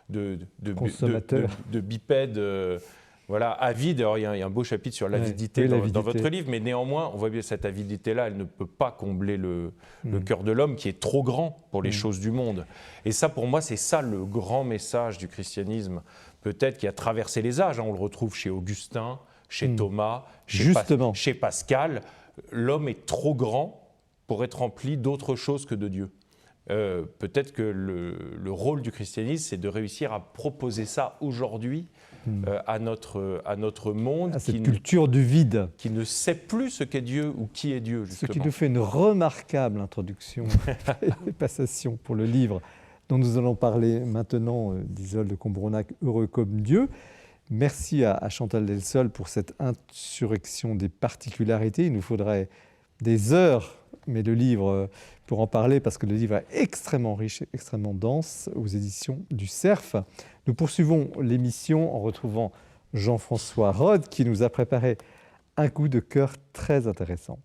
de bipèdes avides. Alors, il y a un beau chapitre sur l'avidité dans votre livre, mais néanmoins, on voit bien cette avidité-là, elle ne peut pas combler le cœur de l'homme qui est trop grand pour les choses du monde. Et ça, pour moi, c'est ça le grand message du christianisme, peut-être qui a traversé les âges. On le retrouve chez Augustin, chez Thomas, chez Pascal. L'homme est trop grand pour être rempli d'autre chose que de Dieu. Peut-être que le rôle du christianisme, c'est de réussir à proposer ça aujourd'hui à notre monde. À cette culture du vide. Qui ne sait plus ce qu'est Dieu ou qui est Dieu, justement. Ce qui nous fait une remarquable introduction et passation pour le livre dont nous allons parler maintenant, d'Isolde Combronac, Heureux comme Dieu. Merci à Chantal Delsol pour cette insurrection des particularités. Il nous faudrait des heures, mais le livre, pour en parler, parce que le livre est extrêmement riche, extrêmement dense, aux éditions du Cerf. Nous poursuivons l'émission en retrouvant Jean-François Rode, qui nous a préparé un coup de cœur très intéressant.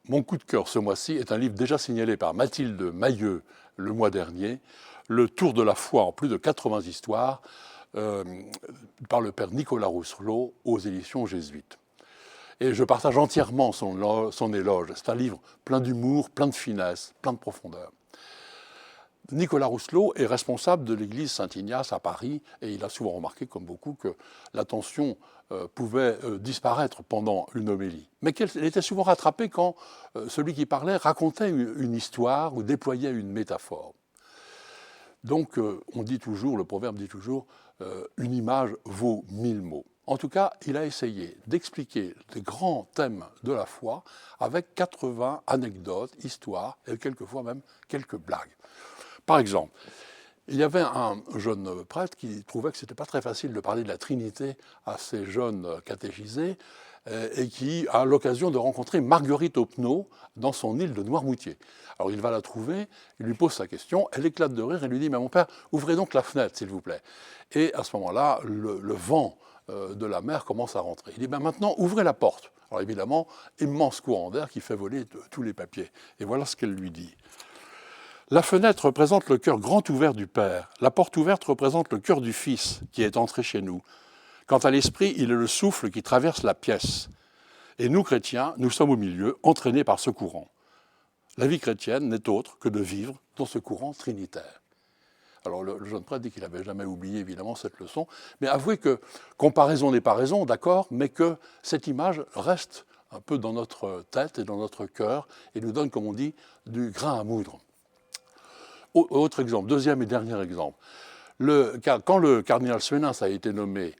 Mon coup de cœur ce mois-ci est un livre déjà signalé par Mathilde Mailleux le mois dernier, Le Tour de la foi en plus de 80 histoires, par le père Nicolas Rousselot aux éditions Jésuites. Et je partage entièrement son éloge. C'est un livre plein d'humour, plein de finesse, plein de profondeur. Nicolas Rousselot est responsable de l'église Saint-Ignace à Paris, et il a souvent remarqué, comme beaucoup, que l'attention pouvait disparaître pendant une homélie. Mais qu'elle était souvent rattrapée quand celui qui parlait racontait une histoire ou déployait une métaphore. Donc, on dit toujours, le proverbe dit toujours, une image vaut 1000 mots. En tout cas, il a essayé d'expliquer les grands thèmes de la foi avec 80 anecdotes, histoires et quelquefois même quelques blagues. Par exemple, il y avait un jeune prêtre qui trouvait que ce n'était pas très facile de parler de la Trinité à ces jeunes catéchisés, et qui a l'occasion de rencontrer Marguerite Opnaud dans son île de Noirmoutier. Alors il va la trouver, il lui pose sa question, elle éclate de rire et lui dit « Mais mon père, ouvrez donc la fenêtre, s'il vous plaît ». Et à ce moment-là, le vent de la mer commence à rentrer. Il dit « Maintenant, ouvrez la porte ». Alors évidemment, immense courant d'air qui fait voler tous les papiers. Et voilà ce qu'elle lui dit. La fenêtre représente le cœur grand ouvert du Père. La porte ouverte représente le cœur du Fils qui est entré chez nous. Quant à l'Esprit, il est le souffle qui traverse la pièce. Et nous, chrétiens, nous sommes au milieu, entraînés par ce courant. La vie chrétienne n'est autre que de vivre dans ce courant trinitaire. Alors le jeune prêtre dit qu'il n'avait jamais oublié évidemment cette leçon, mais avouez que comparaison n'est pas raison, d'accord, mais que cette image reste un peu dans notre tête et dans notre cœur et nous donne, comme on dit, du grain à moudre. Autre exemple, deuxième et dernier exemple. Quand le cardinal Suenens a été nommé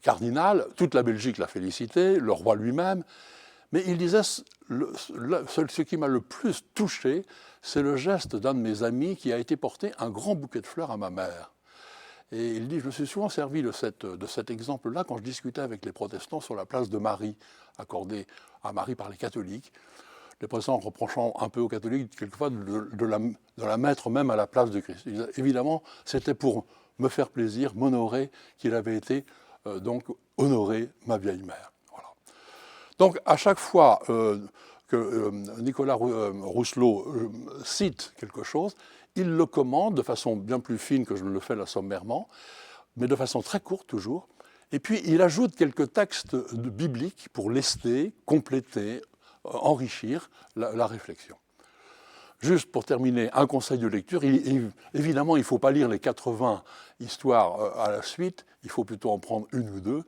cardinal, toute la Belgique l'a félicité, le roi lui-même, mais il disait ce qui m'a le plus touché, c'est le geste d'un de mes amis qui a été porter un grand bouquet de fleurs à ma mère. Et il dit, je me suis souvent servi de cet exemple-là quand je discutais avec les protestants sur la place de Marie, accordée à Marie par les catholiques. Les protestants reprochant un peu aux catholiques quelquefois de la mettre même à la place de Christ. Évidemment, c'était pour me faire plaisir, m'honorer qu'il avait été donc honoré ma vieille mère. Voilà. Donc à chaque fois que Nicolas Rousselot cite quelque chose, il le commande de façon bien plus fine que je ne le fais là sommairement, mais de façon très courte toujours. Et puis il ajoute quelques textes bibliques pour lester, compléter, enrichir la réflexion. Juste pour terminer, un conseil de lecture. Évidemment, il ne faut pas lire les 80 histoires à la suite, il faut plutôt en prendre une ou deux.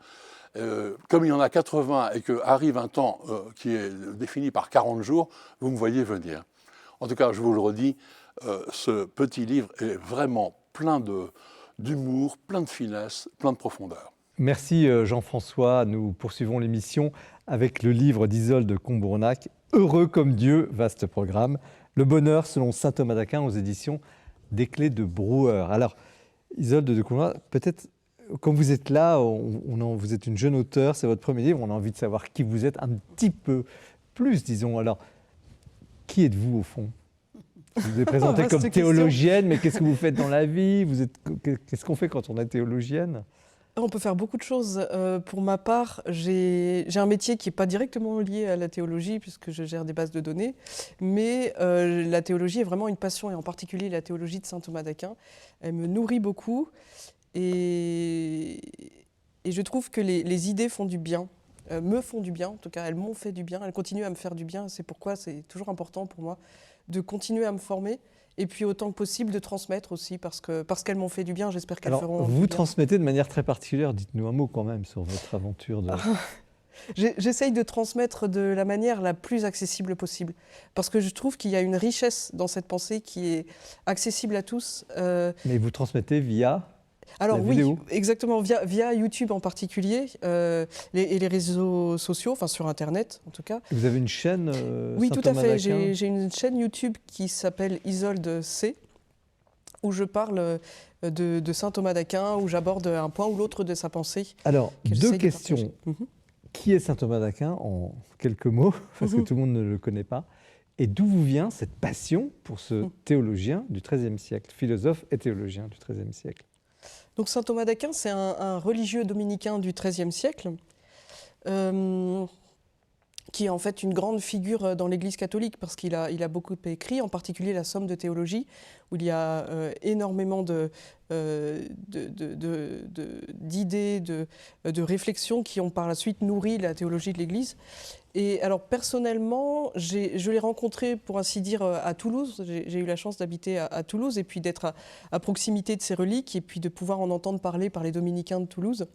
Comme il y en a 80 et qu'arrive un temps qui est défini par 40 jours, vous me voyez venir. En tout cas, je vous le redis, ce petit livre est vraiment plein d'humour, plein de finesse, plein de profondeur. Merci Jean-François. Nous poursuivons l'émission avec le livre d'Isolde de Combournac, « Heureux comme Dieu », vaste programme. Le bonheur selon saint Thomas d'Aquin aux éditions des Clés de Brouwer. Alors, Isolde de Combournac, peut-être, quand vous êtes là, vous êtes une jeune auteure, c'est votre premier livre, on a envie de savoir qui vous êtes un petit peu plus, disons. Alors, qui êtes-vous au fond ? Vous vous êtes présentée comme théologienne, mais qu'est-ce que vous faites dans la vie ? Qu'est-ce qu'on fait quand on est théologienne ? On peut faire beaucoup de choses. Pour ma part, j'ai un métier qui n'est pas directement lié à la théologie, puisque je gère des bases de données, mais la théologie est vraiment une passion, et en particulier la théologie de saint Thomas d'Aquin. Elle me nourrit beaucoup, et je trouve que les idées font du bien, me font du bien, en tout cas elles m'ont fait du bien, elles continuent à me faire du bien, c'est pourquoi c'est toujours important pour moi de continuer à me former. Et puis autant que possible de transmettre aussi, parce qu'elles m'ont fait du bien, j'espère qu'elles feront du bien. Vous transmettez de manière très particulière, dites-nous un mot quand même sur votre aventure. J'essaye de transmettre de la manière la plus accessible possible, parce que je trouve qu'il y a une richesse dans cette pensée qui est accessible à tous. Mais vous transmettez via Alors la oui, vidéo. exactement, via YouTube en particulier, et les réseaux sociaux, enfin sur Internet en tout cas. Vous avez une chaîne Oui, tout à fait. Saint-Thomas-d'Aquin. J'ai une chaîne YouTube qui s'appelle Isolde C, où je parle de saint Thomas d'Aquin, où j'aborde un point ou l'autre de sa pensée. Alors, deux questions. Mm-hmm. Qui est saint Thomas d'Aquin en quelques mots, parce que tout le monde ne le connaît pas, et d'où vous vient cette passion pour ce théologien du XIIIe siècle, philosophe et théologien du XIIIe siècle? Donc saint Thomas d'Aquin, c'est un religieux dominicain du XIIIe siècle, qui est en fait une grande figure dans l'Église catholique, parce qu'il a beaucoup écrit, en particulier la Somme de théologie, où il y a énormément d'idées, de réflexions qui ont par la suite nourri la théologie de l'Église. Et alors personnellement, je l'ai rencontré, pour ainsi dire, à Toulouse. J'ai eu la chance d'habiter à Toulouse et puis d'être à proximité de ses reliques et puis de pouvoir en entendre parler par les dominicains de Toulouse.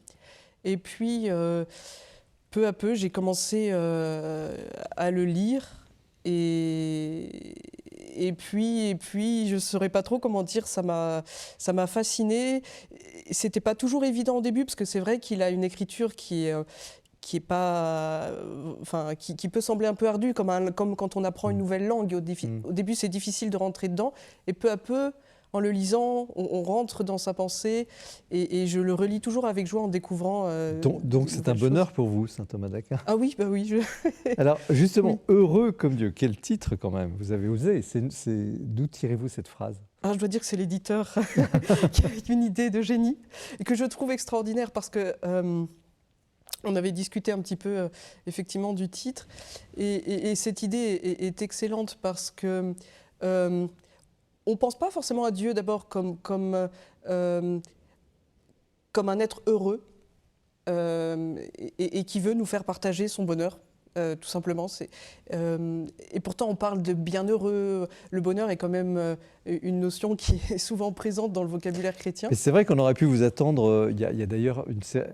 Et puis, peu à peu, j'ai commencé à le lire et puis, je ne saurais pas trop comment dire, ça m'a fascinée. C'était pas toujours évident au début, parce que c'est vrai qu'il a une écriture qui est pas, enfin, qui peut sembler un peu ardue, comme quand on apprend une nouvelle langue. Au début, c'est difficile de rentrer dedans, et peu à peu, en le lisant, on rentre dans sa pensée et je le relis toujours avec joie en découvrant. Donc c'est un bonheur pour vous, saint Thomas d'Aquin. Ah oui, bah oui. Alors justement, heureux comme Dieu, quel titre quand même, vous avez osé. D'où tirez-vous cette phrase? Alors, je dois dire que c'est l'éditeur qui a une idée de génie et que je trouve extraordinaire parce que on avait discuté un petit peu effectivement du titre et cette idée est excellente parce que on ne pense pas forcément à Dieu d'abord comme un être heureux et qui veut nous faire partager son bonheur. Tout simplement. Et pourtant, on parle de bienheureux. Le bonheur est quand même une notion qui est souvent présente dans le vocabulaire chrétien. Et c'est vrai qu'on aurait pu vous attendre. Il y a d'ailleurs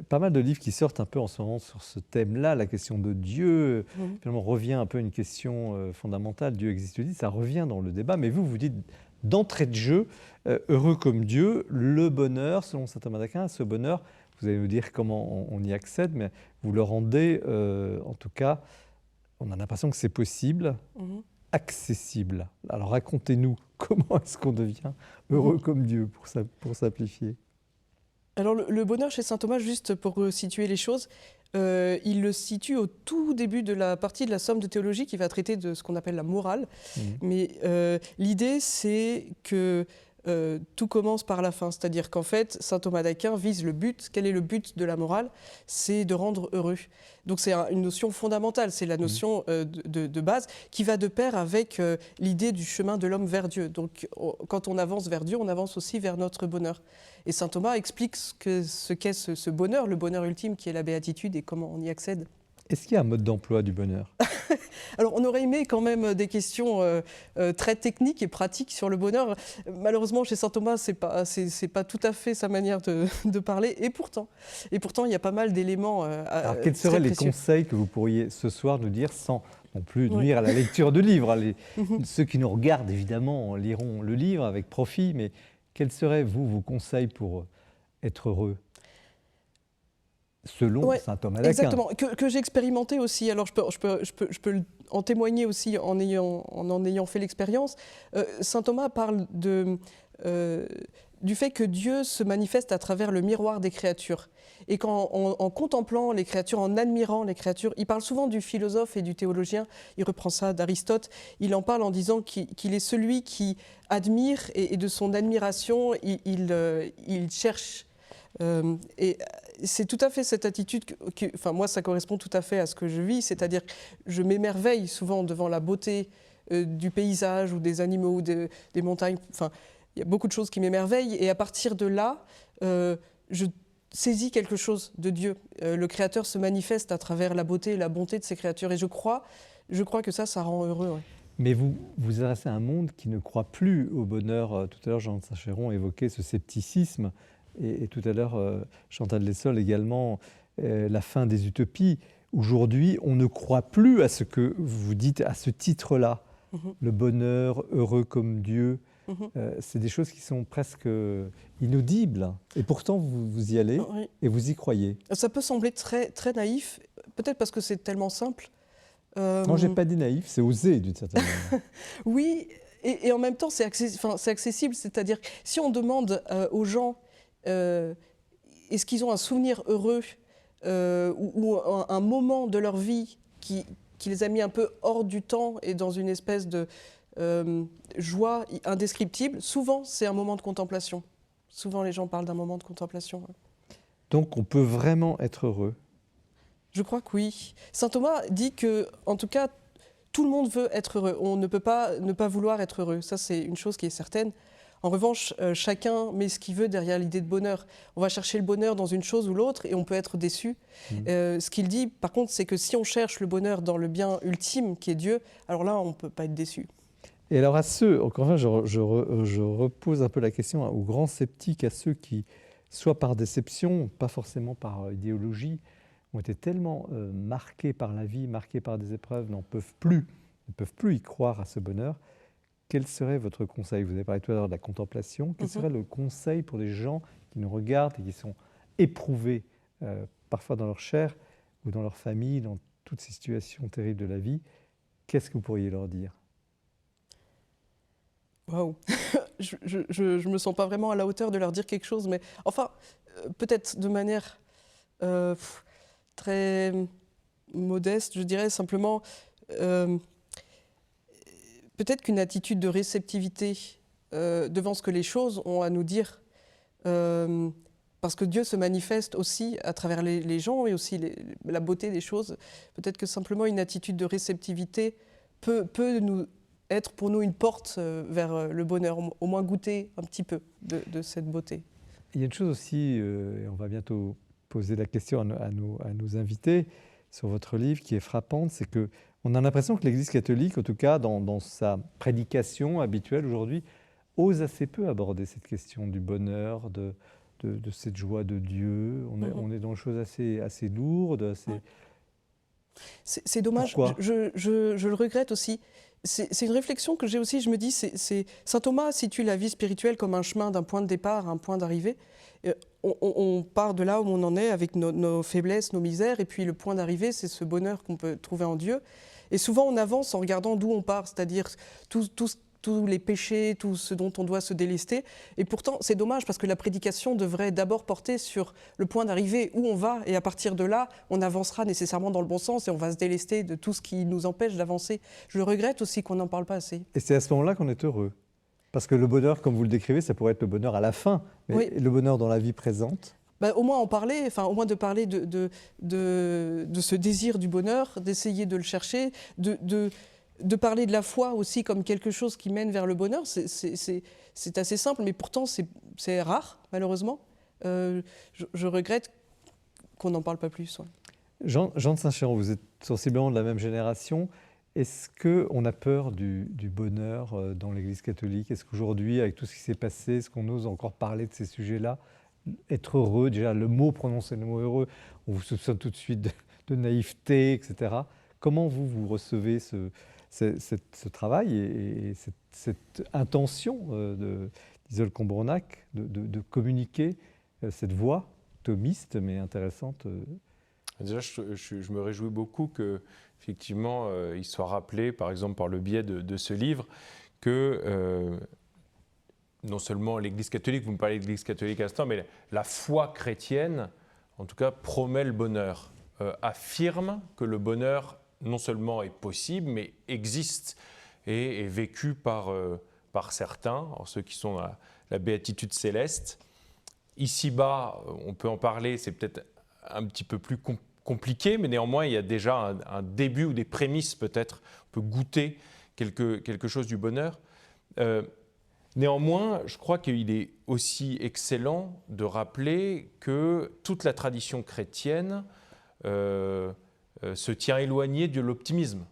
pas mal de livres qui sortent un peu en ce moment sur ce thème-là. La question de Dieu, finalement, revient un peu à une question fondamentale. Dieu existe-t-il? Ça revient dans le débat. Mais vous dites d'entrée de jeu, heureux comme Dieu, le bonheur, selon saint Thomas d'Aquin, ce bonheur, vous allez nous dire comment on y accède, mais vous le rendez, en tout cas, on a l'impression que c'est possible, accessible. Alors racontez-nous, comment est-ce qu'on devient heureux comme Dieu, pour simplifier? Alors le bonheur chez saint Thomas, juste pour situer les choses, il le situe au tout début de la partie de la somme de théologie qui va traiter de ce qu'on appelle la morale. Mais l'idée, c'est que tout commence par la fin, c'est-à-dire qu'en fait, saint Thomas d'Aquin vise le but. Quel est le but de la morale? C'est de rendre heureux. Donc c'est une notion fondamentale, c'est la notion de base qui va de pair avec l'idée du chemin de l'homme vers Dieu. Donc quand on avance vers Dieu, on avance aussi vers notre bonheur. Et saint Thomas explique ce qu'est ce bonheur, le bonheur ultime qui est la béatitude et comment on y accède. Est-ce qu'il y a un mode d'emploi du bonheur? Alors, on aurait aimé quand même des questions très techniques et pratiques sur le bonheur. Malheureusement, chez saint Thomas, c'est pas tout à fait sa manière de parler. Et pourtant, il y a pas mal d'éléments. Alors, quels seraient les conseils que vous pourriez ce soir nous dire sans non plus nuire à la lecture du livre? Ceux qui nous regardent, évidemment, liront le livre avec profit, mais quels seraient, vos conseils pour être heureux? Selon saint Thomas d'Aquin. Exactement, que j'ai expérimenté aussi. Alors je peux en témoigner aussi en ayant fait l'expérience. Saint Thomas parle du fait que Dieu se manifeste à travers le miroir des créatures. Et en contemplant les créatures, en admirant les créatures, il parle souvent du philosophe et du théologien, il reprend ça d'Aristote, il en parle en disant qu'il est celui qui admire et de son admiration, il cherche. Et c'est tout à fait cette attitude enfin moi ça correspond tout à fait à ce que je vis, c'est-à-dire que je m'émerveille souvent devant la beauté du paysage ou des animaux ou des montagnes. Enfin, il y a beaucoup de choses qui m'émerveillent et à partir de là, je saisis quelque chose de Dieu. Le Créateur se manifeste à travers la beauté et la bonté de ses créatures et je crois que ça rend heureux. Ouais. Mais vous adressez à un monde qui ne croit plus au bonheur. Tout à l'heure, Jean de Saint-Chéron évoquait ce scepticisme. Et tout à l'heure, Chantal Lessol également, la fin des utopies. Aujourd'hui, on ne croit plus à ce que vous dites à ce titre-là. Le bonheur, heureux comme Dieu. C'est des choses qui sont presque inaudibles. Et pourtant, vous y allez et vous y croyez. Ça peut sembler très, très naïf, peut-être parce que c'est tellement simple. Non, je n'ai pas dit naïf, c'est osé d'une certaine manière. Oui, et en même temps, c'est accessible. C'est-à-dire que si on demande aux gens est-ce qu'ils ont un souvenir heureux ou un moment de leur vie qui les a mis un peu hors du temps et dans une espèce de joie indescriptible, souvent c'est un moment de contemplation. Souvent les gens parlent d'un moment de contemplation. Donc on peut vraiment être heureux? Je crois que oui. Saint Thomas dit que, en tout cas, tout le monde veut être heureux. On ne peut pas ne pas vouloir être heureux. Ça, c'est une chose qui est certaine. En revanche, chacun met ce qu'il veut derrière l'idée de bonheur. On va chercher le bonheur dans une chose ou l'autre et on peut être déçu. Ce qu'il dit, par contre, c'est que si on cherche le bonheur dans le bien ultime qui est Dieu, alors là, on ne peut pas être déçu. Et alors à ceux, encore une fois, je repose un peu la question aux grands sceptiques, à ceux qui, soit par déception, pas forcément par idéologie, ont été tellement marqués par la vie, marqués par des épreuves, ne peuvent plus y croire à ce bonheur. Quel serait votre conseil? Vous avez parlé tout à l'heure de la contemplation. Quel serait le conseil pour des gens qui nous regardent et qui sont éprouvés, parfois dans leur chair ou dans leur famille, dans toutes ces situations terribles de la vie? Qu'est-ce que vous pourriez leur dire? Waouh. Je me sens pas vraiment à la hauteur de leur dire quelque chose, mais enfin, peut-être de manière très modeste, je dirais simplement, peut-être qu'une attitude de réceptivité devant ce que les choses ont à nous dire, parce que Dieu se manifeste aussi à travers les gens et aussi la beauté des choses. Peut-être que simplement une attitude de réceptivité peut être pour nous une porte vers le bonheur, au moins goûter un petit peu de cette beauté. Il y a une chose aussi, et on va bientôt poser la question à nos invités sur votre livre, qui est frappante, c'est qu'on a l'impression que l'Église catholique, en tout cas dans sa prédication habituelle aujourd'hui, ose assez peu aborder cette question du bonheur, de cette joie de Dieu. On est dans des choses assez lourdes. Assez... Ouais. C'est dommage. Pourquoi ? Je le regrette aussi. C'est une réflexion que j'ai aussi. Je me dis, Saint Thomas situe la vie spirituelle comme un chemin d'un point de départ à un point d'arrivée. On part de là où on en est avec nos faiblesses, nos misères, et puis le point d'arrivée, c'est ce bonheur qu'on peut trouver en Dieu. Et souvent, on avance en regardant d'où on part, c'est-à-dire tous les péchés, tout ce dont on doit se délester. Et pourtant, c'est dommage parce que la prédication devrait d'abord porter sur le point d'arrivée, où on va, et à partir de là, on avancera nécessairement dans le bon sens et on va se délester de tout ce qui nous empêche d'avancer. Je regrette aussi qu'on n'en parle pas assez. Et c'est à ce moment-là qu'on est heureux. Parce que le bonheur, comme vous le décrivez, ça pourrait être le bonheur à la fin, mais oui. Le bonheur dans la vie présente. Au moins en parler, au moins de parler de ce désir du bonheur, d'essayer de le chercher, de parler de la foi aussi comme quelque chose qui mène vers le bonheur. C'est assez simple, mais pourtant c'est rare, malheureusement. Je regrette qu'on n'en parle pas plus. Ouais. Jean de Saint-Chéron, vous êtes sensiblement de la même génération. Est-ce qu'on a peur du bonheur dans l'Église catholique ? Est-ce qu'aujourd'hui, avec tout ce qui s'est passé, est-ce qu'on ose encore parler de ces sujets-là ? Être heureux, déjà prononcer le mot heureux, on vous soupçonne tout de suite de naïveté, etc. Comment vous recevez ce travail et cette intention d'Isolde Combrenac de communiquer cette voix thomiste mais intéressante? Déjà, je me réjouis beaucoup qu'effectivement, il soit rappelé, par exemple par le biais de ce livre, que non seulement l'Église catholique, vous me parlez de l'Église catholique à l'instant, mais la foi chrétienne, en tout cas, promet le bonheur, affirme que le bonheur non seulement est possible, mais existe et est vécu par certains, ceux qui sont à la béatitude céleste. Ici-bas, on peut en parler, c'est peut-être un petit peu plus compliqué, mais néanmoins, il y a déjà un début ou des prémices peut-être. On peut goûter quelque chose du bonheur. Néanmoins, je crois qu'il est aussi excellent de rappeler que toute la tradition chrétienne se tient éloignée de l'optimisme.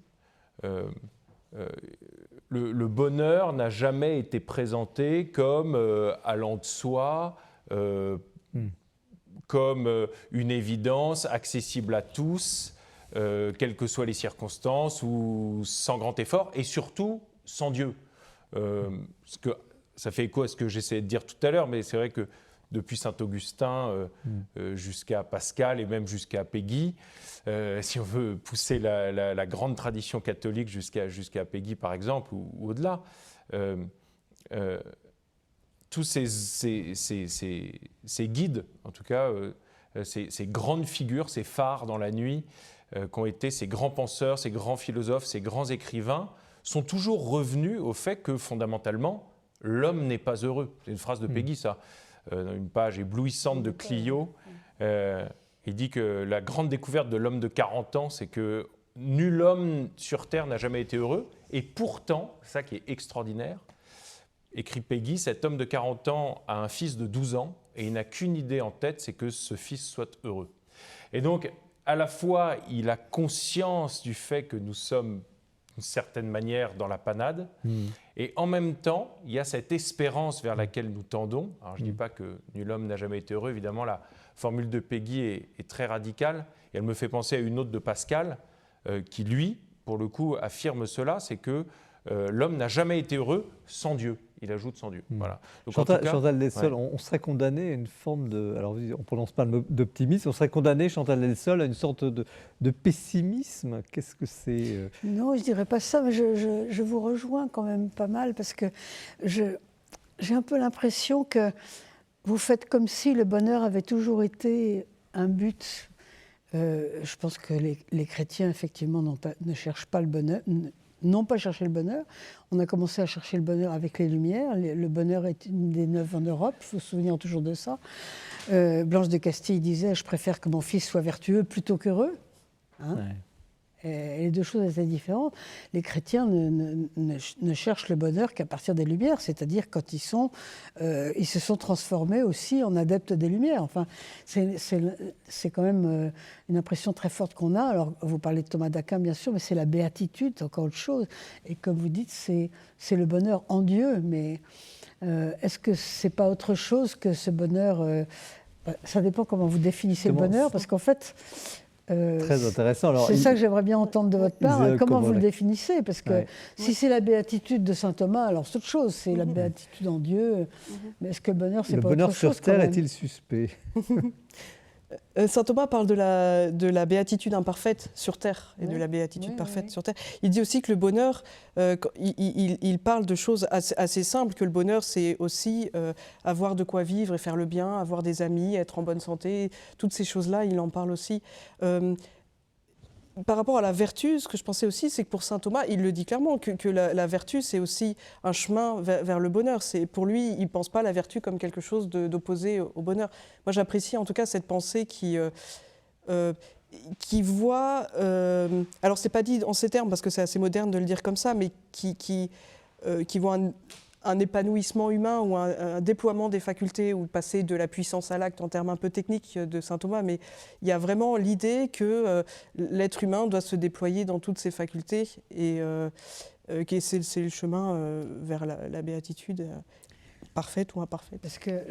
Le bonheur n'a jamais été présenté comme allant de soi, comme une évidence accessible à tous, quelles que soient les circonstances, ou sans grand effort, et surtout sans Dieu. Ça fait écho à ce que j'essayais de dire tout à l'heure, mais c'est vrai que depuis Saint-Augustin jusqu'à Pascal et même jusqu'à Péguy, si on veut pousser la grande tradition catholique jusqu'à Péguy par exemple, ou au-delà, tous ces guides, en tout cas, ces grandes figures, ces phares dans la nuit, qu'ont été ces grands penseurs, ces grands philosophes, ces grands écrivains, sont toujours revenus au fait que fondamentalement, l'homme n'est pas heureux. C'est une phrase de Péguy, ça. Dans une page éblouissante de Clio, il dit que la grande découverte de l'homme de 40 ans, c'est que nul homme sur Terre n'a jamais été heureux. Et pourtant, c'est ça qui est extraordinaire, écrit Péguy, cet homme de 40 ans a un fils de 12 ans et il n'a qu'une idée en tête, c'est que ce fils soit heureux. Et donc, à la fois, il a conscience du fait que nous sommes d'une certaine manière dans la panade, et en même temps, il y a cette espérance vers laquelle nous tendons. Alors, je ne dis pas que nul homme n'a jamais été heureux, évidemment, la formule de Péguy est très radicale, et elle me fait penser à une autre de Pascal, qui, lui, pour le coup, affirme cela, c'est que l'homme n'a jamais été heureux sans Dieu. Il ajoute sans Dieu. Voilà. Donc, en tout cas, Chantal Latsol, on serait condamné à une forme de... Alors, on ne prononce pas le mot d'optimisme, on serait condamné, Chantal Latsol, à une sorte de pessimisme. Qu'est-ce que c'est Non, je ne dirais pas ça, mais je vous rejoins quand même pas mal, parce que j'ai un peu l'impression que vous faites comme si le bonheur avait toujours été un but. Je pense que les chrétiens, effectivement, ne cherchent pas le bonheur, n'ont pas cherché le bonheur. On a commencé à chercher le bonheur avec les Lumières. Le bonheur est une des 9 en Europe, il faut se souvenir toujours de ça. Blanche de Castille disait « Je préfère que mon fils soit vertueux plutôt qu'heureux ». Hein, ouais. Et les deux choses étaient différentes. Les chrétiens ne cherchent le bonheur qu'à partir des Lumières, c'est-à-dire quand ils se sont transformés aussi en adeptes des Lumières. Enfin, c'est quand même une impression très forte qu'on a. Alors, vous parlez de Thomas d'Aquin, bien sûr, mais c'est la béatitude, c'est encore autre chose. Et comme vous dites, c'est le bonheur en Dieu. Mais est-ce que c'est pas autre chose que ce bonheur ça dépend comment vous définissez le bonheur, parce qu'en fait... Très intéressant. Alors, c'est ça que j'aimerais bien entendre de votre part. Comment vous le définissez? Parce que si c'est la béatitude de saint Thomas, alors c'est autre chose. C'est la béatitude en Dieu. Mais est-ce que le bonheur, c'est pas autre chose? Le bonheur sur terre est-il suspect? Saint Thomas parle de la béatitude imparfaite sur terre et de la béatitude parfaite sur terre. Il dit aussi que le bonheur, il parle de choses assez simples, que le bonheur, c'est aussi avoir de quoi vivre et faire le bien, avoir des amis, être en bonne santé. Toutes ces choses-là, il en parle aussi. Par rapport à la vertu, ce que je pensais aussi, c'est que pour saint Thomas, il le dit clairement, que la vertu, c'est aussi un chemin vers le bonheur. Pour lui, il ne pense pas la vertu comme quelque chose d'opposé au bonheur. Moi, j'apprécie en tout cas cette pensée qui voit... alors, ce n'est pas dit en ces termes, parce que c'est assez moderne de le dire comme ça, mais qui voit un épanouissement humain ou un déploiement des facultés, ou passer de la puissance à l'acte en termes un peu techniques de saint Thomas, mais il y a vraiment l'idée que l'être humain doit se déployer dans toutes ses facultés et que c'est le chemin vers la béatitude parfaite ou imparfaite. Parce que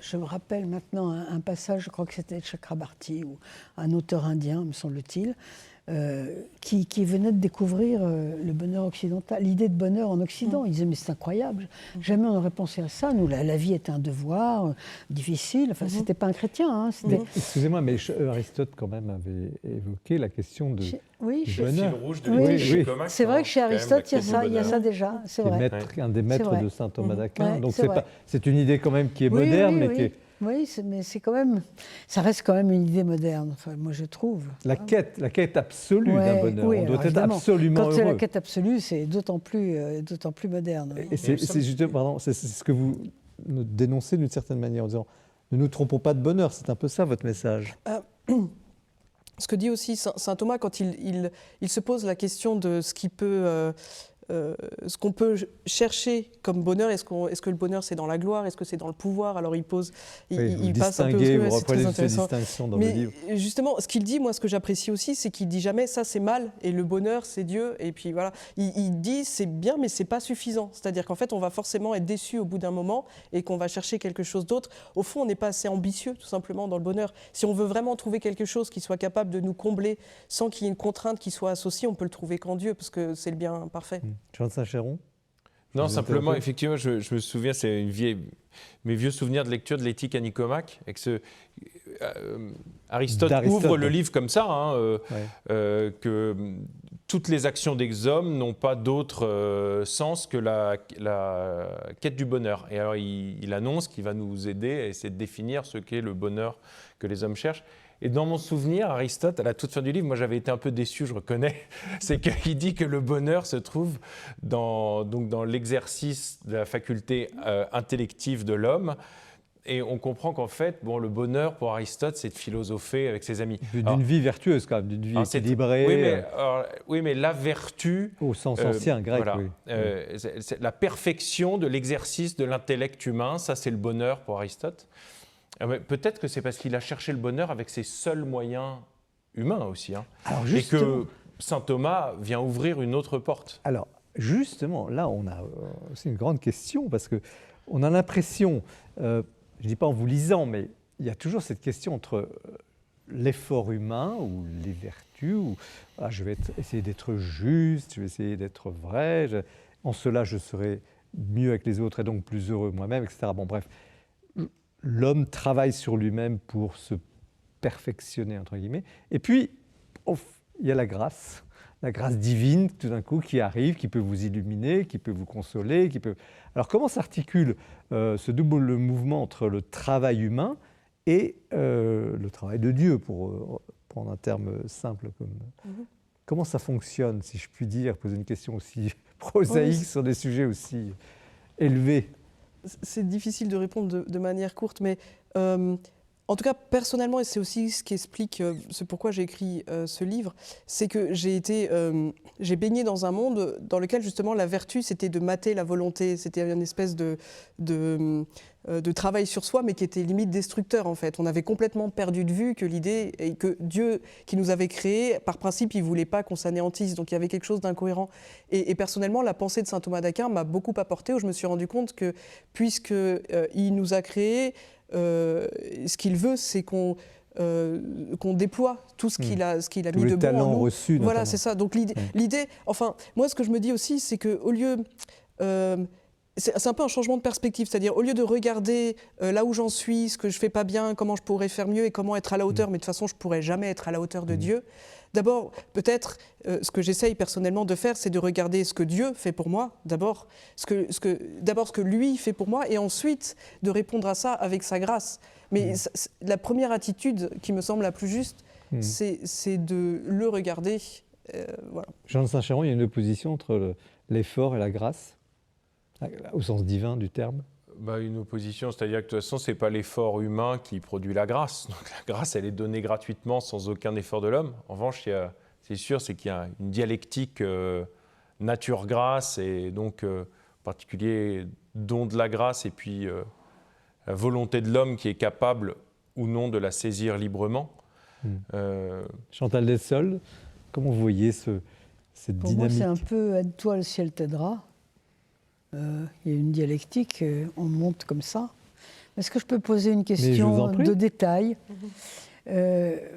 je me rappelle maintenant un passage, je crois que c'était Chakrabarti, ou un auteur indien, me semble-t-il, qui venait de découvrir le bonheur occidental, l'idée de bonheur en Occident. Il disait, mais c'est incroyable, jamais on n'aurait pensé à ça. Nous, la vie est un devoir difficile. Enfin, c'était pas un chrétien. Hein, excusez-moi, mais Aristote, quand même, avait évoqué la question du bonheur. C'est vrai que chez Aristote, il y a ça déjà. C'est vrai. Un des maîtres de saint Thomas d'Aquin. Donc, c'est une idée quand même qui est moderne, mais qui est... Oui, mais ça reste quand même une idée moderne, enfin, moi je trouve. La quête absolue d'un bonheur, on doit être absolument heureux. Quand c'est la quête absolue, c'est d'autant plus moderne. Oui. Et c'est ce que vous dénoncez d'une certaine manière, en disant « ne nous trompons pas de bonheur », c'est un peu ça votre message. Ce que dit aussi saint Thomas quand il se pose la question de ce qui peut... ce qu'on peut chercher comme bonheur, est-ce que le bonheur c'est dans la gloire, est-ce que c'est dans le pouvoir? Alors il passe un peu vous reprenez ces distinctions dans le livre. Justement, ce qu'il dit, moi ce que j'apprécie aussi, c'est qu'il dit jamais ça c'est mal et le bonheur c'est Dieu, et puis voilà, il dit c'est bien mais c'est pas suffisant, c'est-à-dire qu'en fait on va forcément être déçu au bout d'un moment et qu'on va chercher quelque chose d'autre. Au fond on n'est pas assez ambitieux tout simplement dans le bonheur. Si on veut vraiment trouver quelque chose qui soit capable de nous combler sans qu'il y ait une contrainte qui soit associée, on peut le trouver qu'en Dieu parce que c'est le bien parfait. Jean de Saint-Chéron? Non, simplement, effectivement, je me souviens, c'est mes vieux souvenirs de lecture de l'Éthique à Nicomaque, avec Aristote ouvre le livre comme ça, que toutes les actions des hommes n'ont pas d'autre sens que la quête du bonheur. Et alors, il annonce qu'il va nous aider à essayer de définir ce qu'est le bonheur que les hommes cherchent. Et dans mon souvenir, Aristote, à la toute fin du livre, moi j'avais été un peu déçu, je reconnais, c'est qu'il dit que le bonheur se trouve dans l'exercice de la faculté intellective de l'homme. Et on comprend qu'en fait, le bonheur pour Aristote, c'est de philosopher avec ses amis. D'une vie vertueuse quand même, d'une vie équilibrée. Oui, mais la vertu... Au sens ancien, grec, c'est la perfection de l'exercice de l'intellect humain, ça c'est le bonheur pour Aristote. Peut-être que c'est parce qu'il a cherché le bonheur avec ses seuls moyens humains aussi. Hein. Alors et que saint Thomas vient ouvrir une autre porte. Alors, justement, là, on a aussi une grande question, parce qu'on a l'impression, je ne dis pas en vous lisant, mais il y a toujours cette question entre l'effort humain ou les vertus, ou je vais essayer d'être juste, je vais essayer d'être vrai, en cela je serai mieux avec les autres et donc plus heureux moi-même, etc. Bon, bref, l'homme travaille sur lui-même pour se perfectionner, entre guillemets. Et puis, il y a la grâce divine, tout d'un coup, qui arrive, qui peut vous illuminer, qui peut vous consoler, qui peut... Alors, comment s'articule ce double mouvement entre le travail humain et le travail de Dieu, pour prendre un terme simple comme... Comment ça fonctionne, si je puis dire, poser une question aussi prosaïque sur des sujets aussi élevés? C'est difficile de répondre de manière courte, mais en tout cas, personnellement, et c'est aussi ce qui explique ce pourquoi j'ai écrit ce livre, c'est que j'ai baigné dans un monde dans lequel justement la vertu, c'était de mater la volonté, c'était une espèce de travail sur soi, mais qui était limite destructeur en fait. On avait complètement perdu de vue que l'idée, et que Dieu qui nous avait créés, par principe, il ne voulait pas qu'on s'anéantisse, donc il y avait quelque chose d'incohérent. Et personnellement, la pensée de saint Thomas d'Aquin m'a beaucoup apporté, où je me suis rendu compte que puisqu'il nous a créés, ce qu'il veut, c'est qu'on déploie tout ce qu'il a Tous mis les de bon talents en nous. reçus, Voilà, notamment. c'est ça. Donc l'idée, enfin, moi, ce que je me dis aussi, c'est qu'au lieu... c'est un peu un changement de perspective, c'est-à-dire au lieu de regarder là où j'en suis, ce que je fais pas bien, comment je pourrais faire mieux et comment être à la hauteur, mais de toute façon je pourrais jamais être à la hauteur de Dieu. D'abord, peut-être, ce que j'essaye personnellement de faire, c'est de regarder ce que Dieu fait pour moi, d'abord ce que lui fait pour moi, et ensuite de répondre à ça avec sa grâce. Mais la première attitude qui me semble la plus juste, c'est de le regarder. Voilà. Jean de Saint-Chéron, il y a une opposition entre l'effort et la grâce, au sens divin du terme. Une opposition, c'est-à-dire que de toute façon, ce n'est pas l'effort humain qui produit la grâce. Donc la grâce, elle est donnée gratuitement sans aucun effort de l'homme. En revanche, c'est sûr, c'est qu'il y a une dialectique nature-grâce, et donc en particulier don de la grâce, et puis la volonté de l'homme qui est capable ou non de la saisir librement. Chantal Dessol, comment vous voyez cette Pour dynamique? moi, c'est un peu « aide-toi, le ciel t'aidera ». Il y a une dialectique, on monte comme ça. Est-ce que je peux poser une question de détail?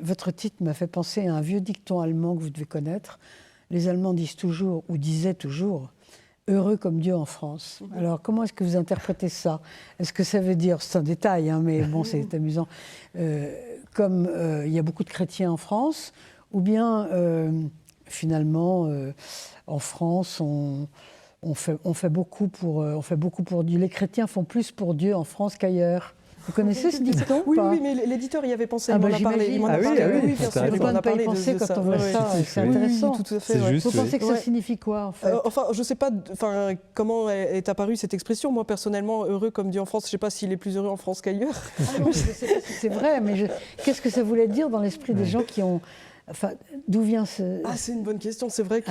Votre titre m'a fait penser à un vieux dicton allemand que vous devez connaître. Les Allemands disent toujours, ou disaient toujours, « heureux comme Dieu en France ». Alors, comment est-ce que vous interprétez ça? Est-ce que ça veut dire, c'est un détail, hein, mais bon, c'est amusant, comme il y a beaucoup de chrétiens en France, ou bien, finalement, en France, on fait beaucoup pour Dieu. Les chrétiens font plus pour Dieu en France qu'ailleurs. Vous connaissez ce dicton? Oui, mais l'éditeur y avait pensé, il m'en a parlé. Ah oui, bien sûr, il m'en a parlé de penser ça. Quand on voit ça, c'est intéressant. Oui, tout à fait. C'est juste, vous pensez que ça signifie quoi, en fait? Enfin, je ne sais pas comment est apparue cette expression. Moi, personnellement, heureux comme Dieu en France, je ne sais pas s'il est plus heureux en France qu'ailleurs. Ah non, c'est vrai, mais qu'est-ce que ça voulait dire dans l'esprit des gens qui ont... Enfin, d'où vient ce... Ah, c'est une bonne question. C'est vrai que...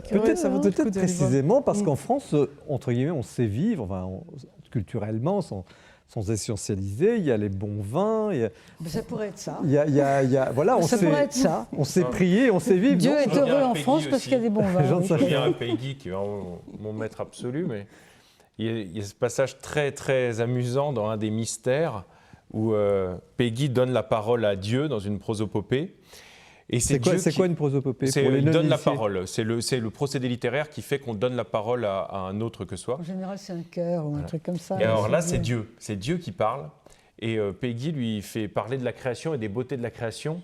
Peut-être précisément parce qu'en France, entre guillemets, on sait vivre, culturellement, sans essentialiser. Il y a les bons vins. Ça pourrait être ça. Voilà, ça pourrait être ça. On sait prier, on sait vivre. Dieu est heureux en France parce qu'il y a des bons vins. Il y a un Peggy qui est vraiment mon maître absolu, mais il y a ce passage très, très amusant dans un des mystères où Peggy donne la parole à Dieu dans une prosopopée. C'est quoi une prosopopée? Il donne la parole. C'est le procédé littéraire qui fait qu'on donne la parole à un autre que soi. En général, c'est un chœur ou un truc comme ça. Et alors là, c'est Dieu. C'est Dieu qui parle. Et Peggy lui fait parler de la création et des beautés de la création.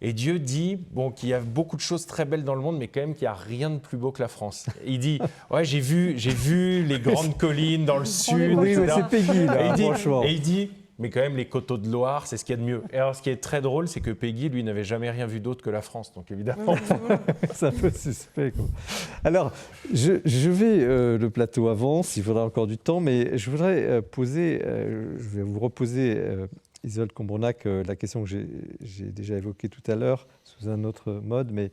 Et Dieu dit qu'il y a beaucoup de choses très belles dans le monde, mais quand même qu'il n'y a rien de plus beau que la France. Et il dit j'ai vu les grandes collines dans le sud. Oui, c'est Peggy, là, franchement. Et il dit mais quand même, les coteaux de Loire, c'est ce qu'il y a de mieux. Et alors, ce qui est très drôle, c'est que Peggy, lui, n'avait jamais rien vu d'autre que la France. Donc, évidemment... c'est un peu suspect, quoi. Alors, je vais... le plateau avance, il faudra encore du temps, mais je voudrais je vais vous reposer, Isolde Combrenac, la question que j'ai déjà évoquée tout à l'heure, sous un autre mode, mais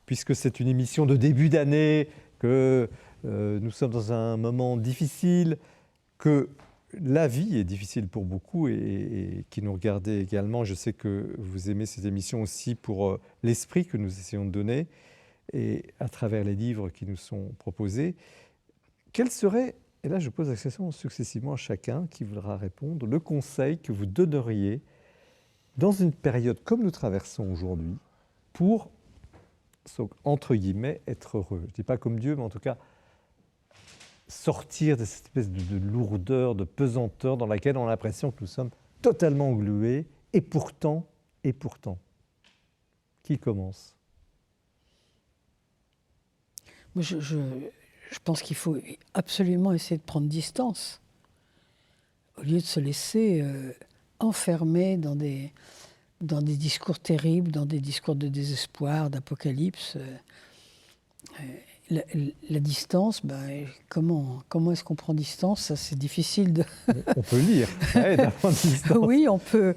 puisque c'est une émission de début d'année, que nous sommes dans un moment difficile, que... La vie est difficile pour beaucoup et qui nous regardez également. Je sais que vous aimez cette émission aussi pour l'esprit que nous essayons de donner et à travers les livres qui nous sont proposés. Quel serait, et là je pose la question successivement à chacun qui voudra répondre, le conseil que vous donneriez dans une période comme nous traversons aujourd'hui pour, entre guillemets, être heureux? Je ne dis pas comme Dieu, mais en tout cas sortir de cette espèce de lourdeur, de pesanteur dans laquelle on a l'impression que nous sommes totalement englués. Et pourtant, qui commence ? Moi, je pense qu'il faut absolument essayer de prendre distance, au lieu de se laisser enfermer dans des discours terribles, dans des discours de désespoir, d'apocalypse. La distance, comment est-ce qu'on prend distance ? Ça, c'est difficile de... On peut lire, prendre distance. Oui, on peut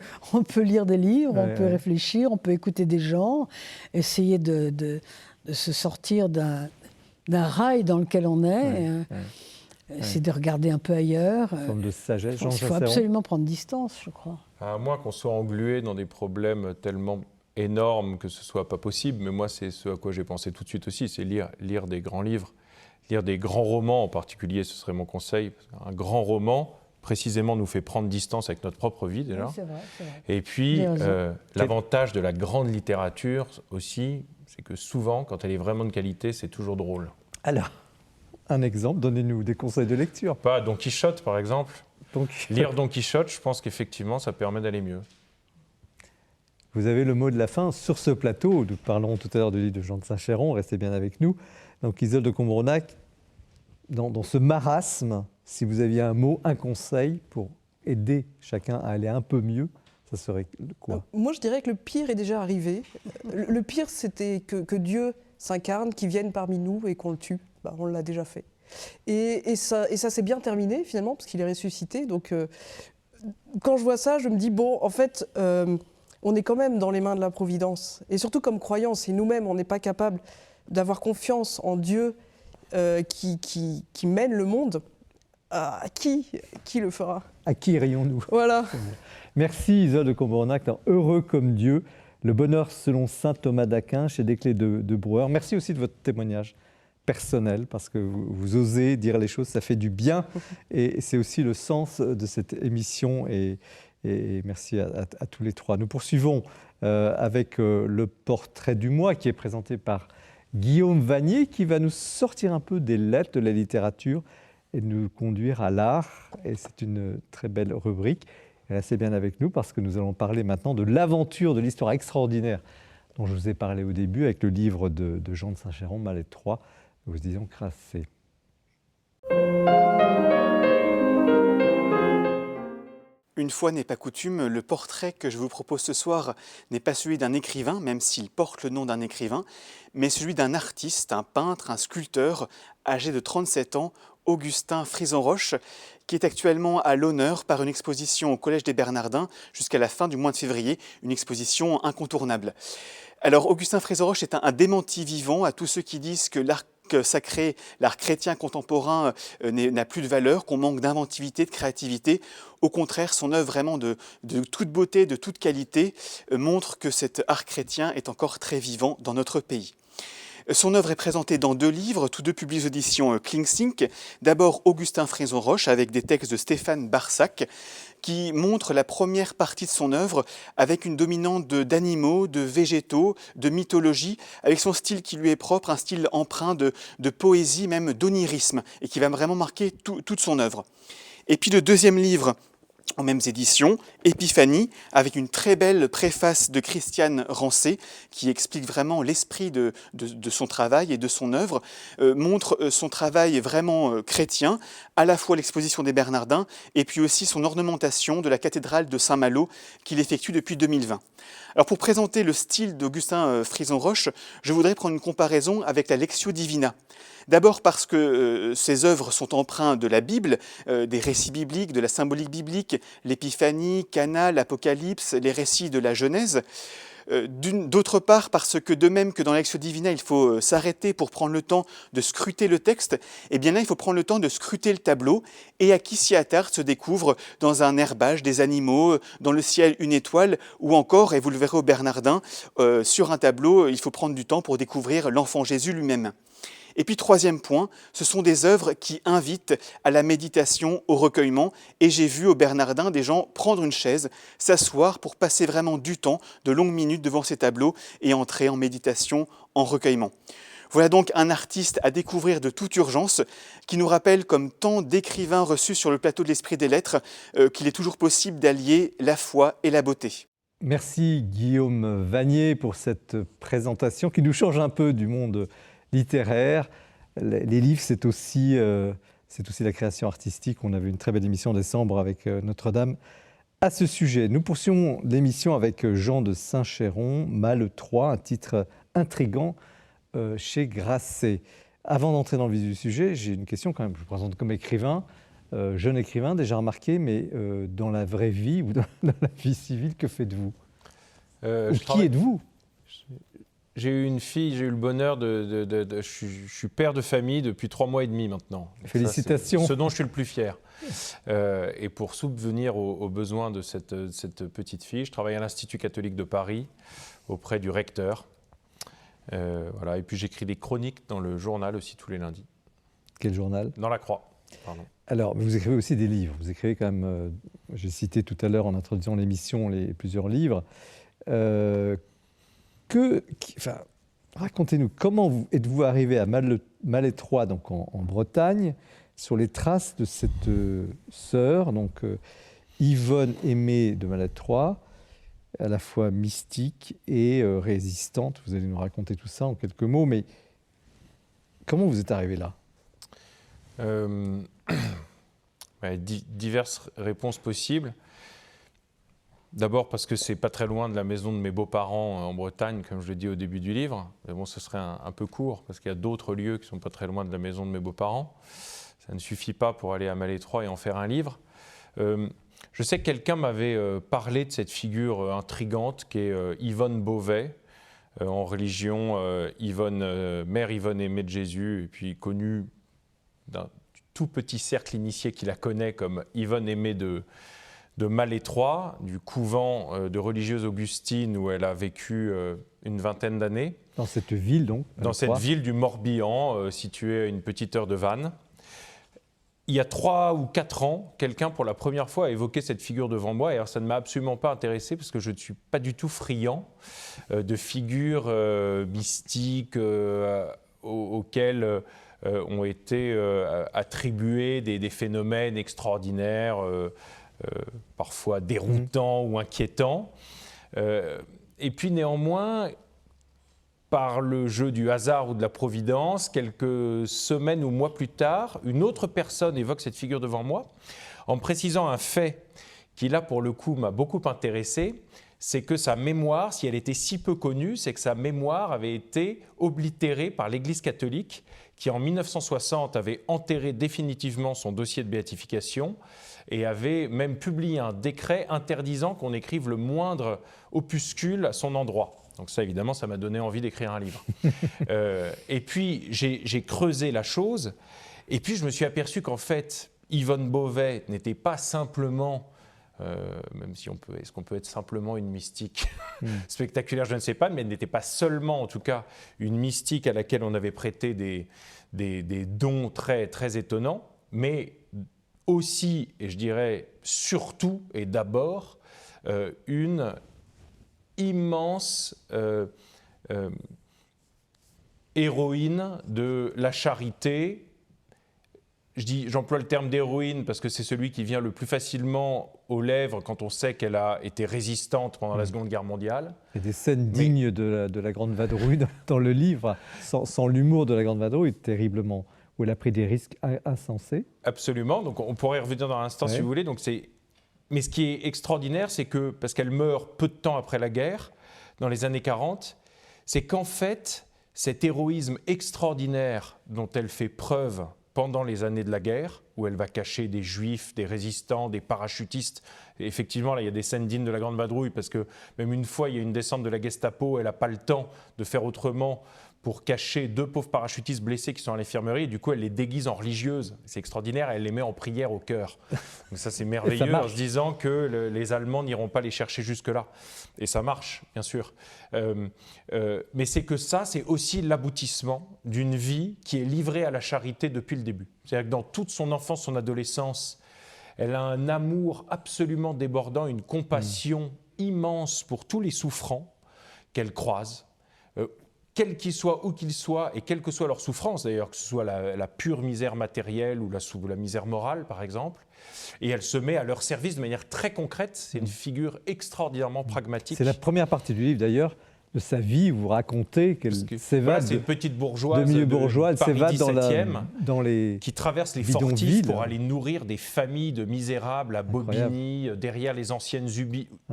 lire des livres, Ouais, on peut réfléchir, on peut écouter des gens, essayer de se sortir d'un rail dans lequel on est, essayer de regarder un peu ailleurs. Une forme de sagesse. Il faut absolument prendre distance, je crois. À moins qu'on soit englué dans des problèmes tellement énorme que ce soit pas possible, mais moi c'est ce à quoi j'ai pensé tout de suite aussi, c'est lire des grands livres, lire des grands romans en particulier, ce serait mon conseil. Un grand roman, précisément, nous fait prendre distance avec notre propre vie déjà. Oui, c'est vrai. Et puis, l'avantage de la grande littérature aussi, c'est que souvent, quand elle est vraiment de qualité, c'est toujours drôle. Alors, un exemple, donnez-nous des conseils de lecture. Pas Don Quichotte, par exemple. Lire Don Quichotte, je pense qu'effectivement, ça permet d'aller mieux. Vous avez le mot de la fin sur ce plateau. Nous parlerons tout à l'heure du livre de Jean de Saint-Chéron. Restez bien avec nous. Donc, Isolde de Combrenac, dans ce marasme, si vous aviez un mot, un conseil pour aider chacun à aller un peu mieux, ça serait quoi ? Moi, je dirais que le pire est déjà arrivé. Le pire, c'était que Dieu s'incarne, qu'il vienne parmi nous et qu'on le tue. On l'a déjà fait. Et ça s'est bien terminé, finalement, parce qu'il est ressuscité. Donc, quand je vois ça, je me dis, bon, en fait... on est quand même dans les mains de la Providence. Et surtout comme croyants, si nous-mêmes, on n'est pas capable d'avoir confiance en Dieu qui mène le monde, à qui le fera ? À qui irions-nous ? Voilà. Merci Isolde de Combrenac dans Heureux comme Dieu, le bonheur selon saint Thomas d'Aquin chez Desclés de Brouwer. Merci aussi de votre témoignage personnel, parce que vous osez dire les choses, ça fait du bien. Et c'est aussi le sens de cette émission. Et merci à tous les trois. Nous poursuivons avec le portrait du mois qui est présenté par Guillaume Vanier, qui va nous sortir un peu des lettres de la littérature et nous conduire à l'art. Et c'est une très belle rubrique. Restez bien avec nous parce que nous allons parler maintenant de l'aventure de l'histoire extraordinaire dont je vous ai parlé au début avec le livre de Jean de Saint-Chéron, Malet 3, nous disons Crassé. Une fois n'est pas coutume, le portrait que je vous propose ce soir n'est pas celui d'un écrivain, même s'il porte le nom d'un écrivain, mais celui d'un artiste, un peintre, un sculpteur, âgé de 37 ans, Augustin Frison-Roche, qui est actuellement à l'honneur par une exposition au Collège des Bernardins jusqu'à la fin du mois de février, une exposition incontournable. Alors Augustin Frison-Roche est un démenti vivant à tous ceux qui disent que l'art sacré, l'art chrétien contemporain n'a plus de valeur, qu'on manque d'inventivité, de créativité. Au contraire, son œuvre vraiment de toute beauté, de toute qualité, montre que cet art chrétien est encore très vivant dans notre pays. Son œuvre est présentée dans 2 livres, tous 2 publiés aux éditions Klingsink. D'abord Augustin Frison-Roche avec des textes de Stéphane Barsac qui montre la première partie de son œuvre avec une dominante d'animaux, de végétaux, de mythologie, avec son style qui lui est propre, un style empreint de poésie, même d'onirisme, et qui va vraiment marquer toute son œuvre. Et puis le 2e livre, en mêmes éditions, Épiphanie, avec une très belle préface de Christiane Rancé, qui explique vraiment l'esprit de son travail et de son œuvre, montre son travail vraiment chrétien, à la fois l'exposition des Bernardins, et puis aussi son ornementation de la cathédrale de Saint-Malo, qu'il effectue depuis 2020. Alors pour présenter le style d'Augustin Frison-Roche, je voudrais prendre une comparaison avec la Lectio Divina. D'abord parce que ces œuvres sont empreintes de la Bible, des récits bibliques, de la symbolique biblique, l'Épiphanie, Cana, l'Apocalypse, les récits de la Genèse. D'autre part, parce que de même que dans la Lectio Divina, il faut s'arrêter pour prendre le temps de scruter le texte, et bien là, il faut prendre le temps de scruter le tableau, et à qui s'y attarde se découvre dans un herbage des animaux, dans le ciel une étoile, ou encore, et vous le verrez au Bernardin, sur un tableau, il faut prendre du temps pour découvrir l'enfant Jésus lui-même. Et puis 3e point, ce sont des œuvres qui invitent à la méditation, au recueillement. Et j'ai vu au Bernardin des gens prendre une chaise, s'asseoir pour passer vraiment du temps, de longues minutes devant ces tableaux et entrer en méditation, en recueillement. Voilà donc un artiste à découvrir de toute urgence, qui nous rappelle, comme tant d'écrivains reçus sur le plateau de l'Esprit des Lettres, qu'il est toujours possible d'allier la foi et la beauté. Merci Guillaume Vanier pour cette présentation qui nous change un peu du monde littéraire. Les livres, c'est aussi la création artistique. On avait une très belle émission en décembre avec Notre-Dame à ce sujet. Nous poursuivons l'émission avec Jean de Saint-Chéron, Mal 3, un titre intrigant chez Grasset. Avant d'entrer dans le vif du sujet, j'ai une question quand même. Je vous présente comme écrivain, jeune écrivain, déjà remarqué, mais dans la vraie vie ou dans la vie civile, que faites-vous ? Qui êtes-vous ? J'ai eu une fille, j'ai eu le bonheur je suis père de famille depuis 3 mois et demi maintenant. Félicitations. Ça, ce dont je suis le plus fier. Et pour subvenir aux besoins de cette petite fille, je travaille à l'Institut catholique de Paris auprès du recteur. Voilà. Et puis j'écris des chroniques dans le journal aussi tous les lundis. Quel journal ? Dans la Croix. Pardon. Alors, vous écrivez aussi des livres. Vous écrivez quand même, j'ai cité tout à l'heure en introduisant l'émission plusieurs livres. Racontez-nous, comment êtes-vous arrivé à Malétroit, donc en Bretagne, sur les traces de cette sœur, donc Yvonne Aimée de Malétroit, à la fois mystique et résistante. Vous allez nous raconter tout ça en quelques mots, mais comment vous êtes arrivé là ? Diverses réponses possibles. D'abord parce que c'est pas très loin de la maison de mes beaux-parents en Bretagne, comme je l'ai dit au début du livre. Mais bon, ce serait un peu court, parce qu'il y a d'autres lieux qui sont pas très loin de la maison de mes beaux-parents. Ça ne suffit pas pour aller à Malétroit et en faire un livre. Je sais que quelqu'un m'avait parlé de cette figure intrigante qui est Yvonne Beauvais, en religion, mère Yvonne Aimée de Jésus, et puis connue d'un tout petit cercle initié qui la connaît comme Yvonne Aimée de Malétroit, du couvent de religieuses augustines où elle a vécu une vingtaine d'années. Dans cette ville donc ? Dans cette ville du Morbihan, située à une petite heure de Vannes. Il y a 3 ou 4 ans, quelqu'un pour la première fois a évoqué cette figure devant moi. Et alors ça ne m'a absolument pas intéressé parce que je ne suis pas du tout friand de figures mystiques auxquelles ont été attribués des phénomènes extraordinaires, parfois déroutants ou inquiétants. Et puis néanmoins, par le jeu du hasard ou de la providence, quelques semaines ou mois plus tard, une autre personne évoque cette figure devant moi, en précisant un fait qui, là, pour le coup, m'a beaucoup intéressé, c'est que sa mémoire, si elle était si peu connue, c'est que sa mémoire avait été oblitérée par l'Église catholique, qui en 1960 avait enterré définitivement son dossier de béatification et avait même publié un décret interdisant qu'on écrive le moindre opuscule à son endroit. Donc ça, évidemment, ça m'a donné envie d'écrire un livre. Et puis, j'ai creusé la chose, et puis je me suis aperçu qu'en fait, Yvonne Beauvais n'était pas simplement, même si est-ce qu'on peut être simplement une mystique spectaculaire, je ne sais pas, mais elle n'était pas seulement, en tout cas, une mystique à laquelle on avait prêté des dons très, très étonnants, mais aussi, et je dirais surtout et d'abord, une immense héroïne de la charité. J'emploie le terme d'héroïne parce que c'est celui qui vient le plus facilement aux lèvres quand on sait qu'elle a été résistante pendant la Seconde Guerre mondiale. Il y a des scènes dignes de la Grande Vadrouille dans le livre, sans l'humour de la Grande Vadrouille, terriblement, où elle a pris des risques insensés. Absolument, donc on pourrait y revenir dans un instant si vous voulez. Mais ce qui est extraordinaire, c'est que, parce qu'elle meurt peu de temps après la guerre, dans les années 40, c'est qu'en fait, cet héroïsme extraordinaire dont elle fait preuve pendant les années de la guerre, où elle va cacher des juifs, des résistants, des parachutistes. Et effectivement, là, il y a des scènes dignes de la Grande Vadrouille, parce que même une fois, il y a une descente de la Gestapo, elle n'a pas le temps de faire autrement pour cacher 2 pauvres parachutistes blessés qui sont à l'infirmerie. Et du coup, elle les déguise en religieuses. C'est extraordinaire, elle les met en prière au cœur. Donc ça, c'est merveilleux, en se disant que les Allemands n'iront pas les chercher jusque-là. Et ça marche, bien sûr. Mais c'est que ça, c'est aussi l'aboutissement d'une vie qui est livrée à la charité depuis le début. C'est-à-dire que dans toute son enfance, son adolescence, elle a un amour absolument débordant, une compassion immense pour tous les souffrants qu'elle croise. quels qu'ils soient, où qu'ils soient, et quelle que soit leur souffrance d'ailleurs, que ce soit la pure misère matérielle ou la misère morale par exemple, et elle se met à leur service de manière très concrète. C'est une figure extraordinairement pragmatique. C'est la première partie du livre d'ailleurs, de sa vie, où vous racontez qu'elle s'évade c'est une petite bourgeoise de milieu bourgeois, elle Paris s'évade 17e, dans les qui traverse les bidonvilles. fortifs pour aller nourrir des familles de misérables à Bobigny, derrière les anciennes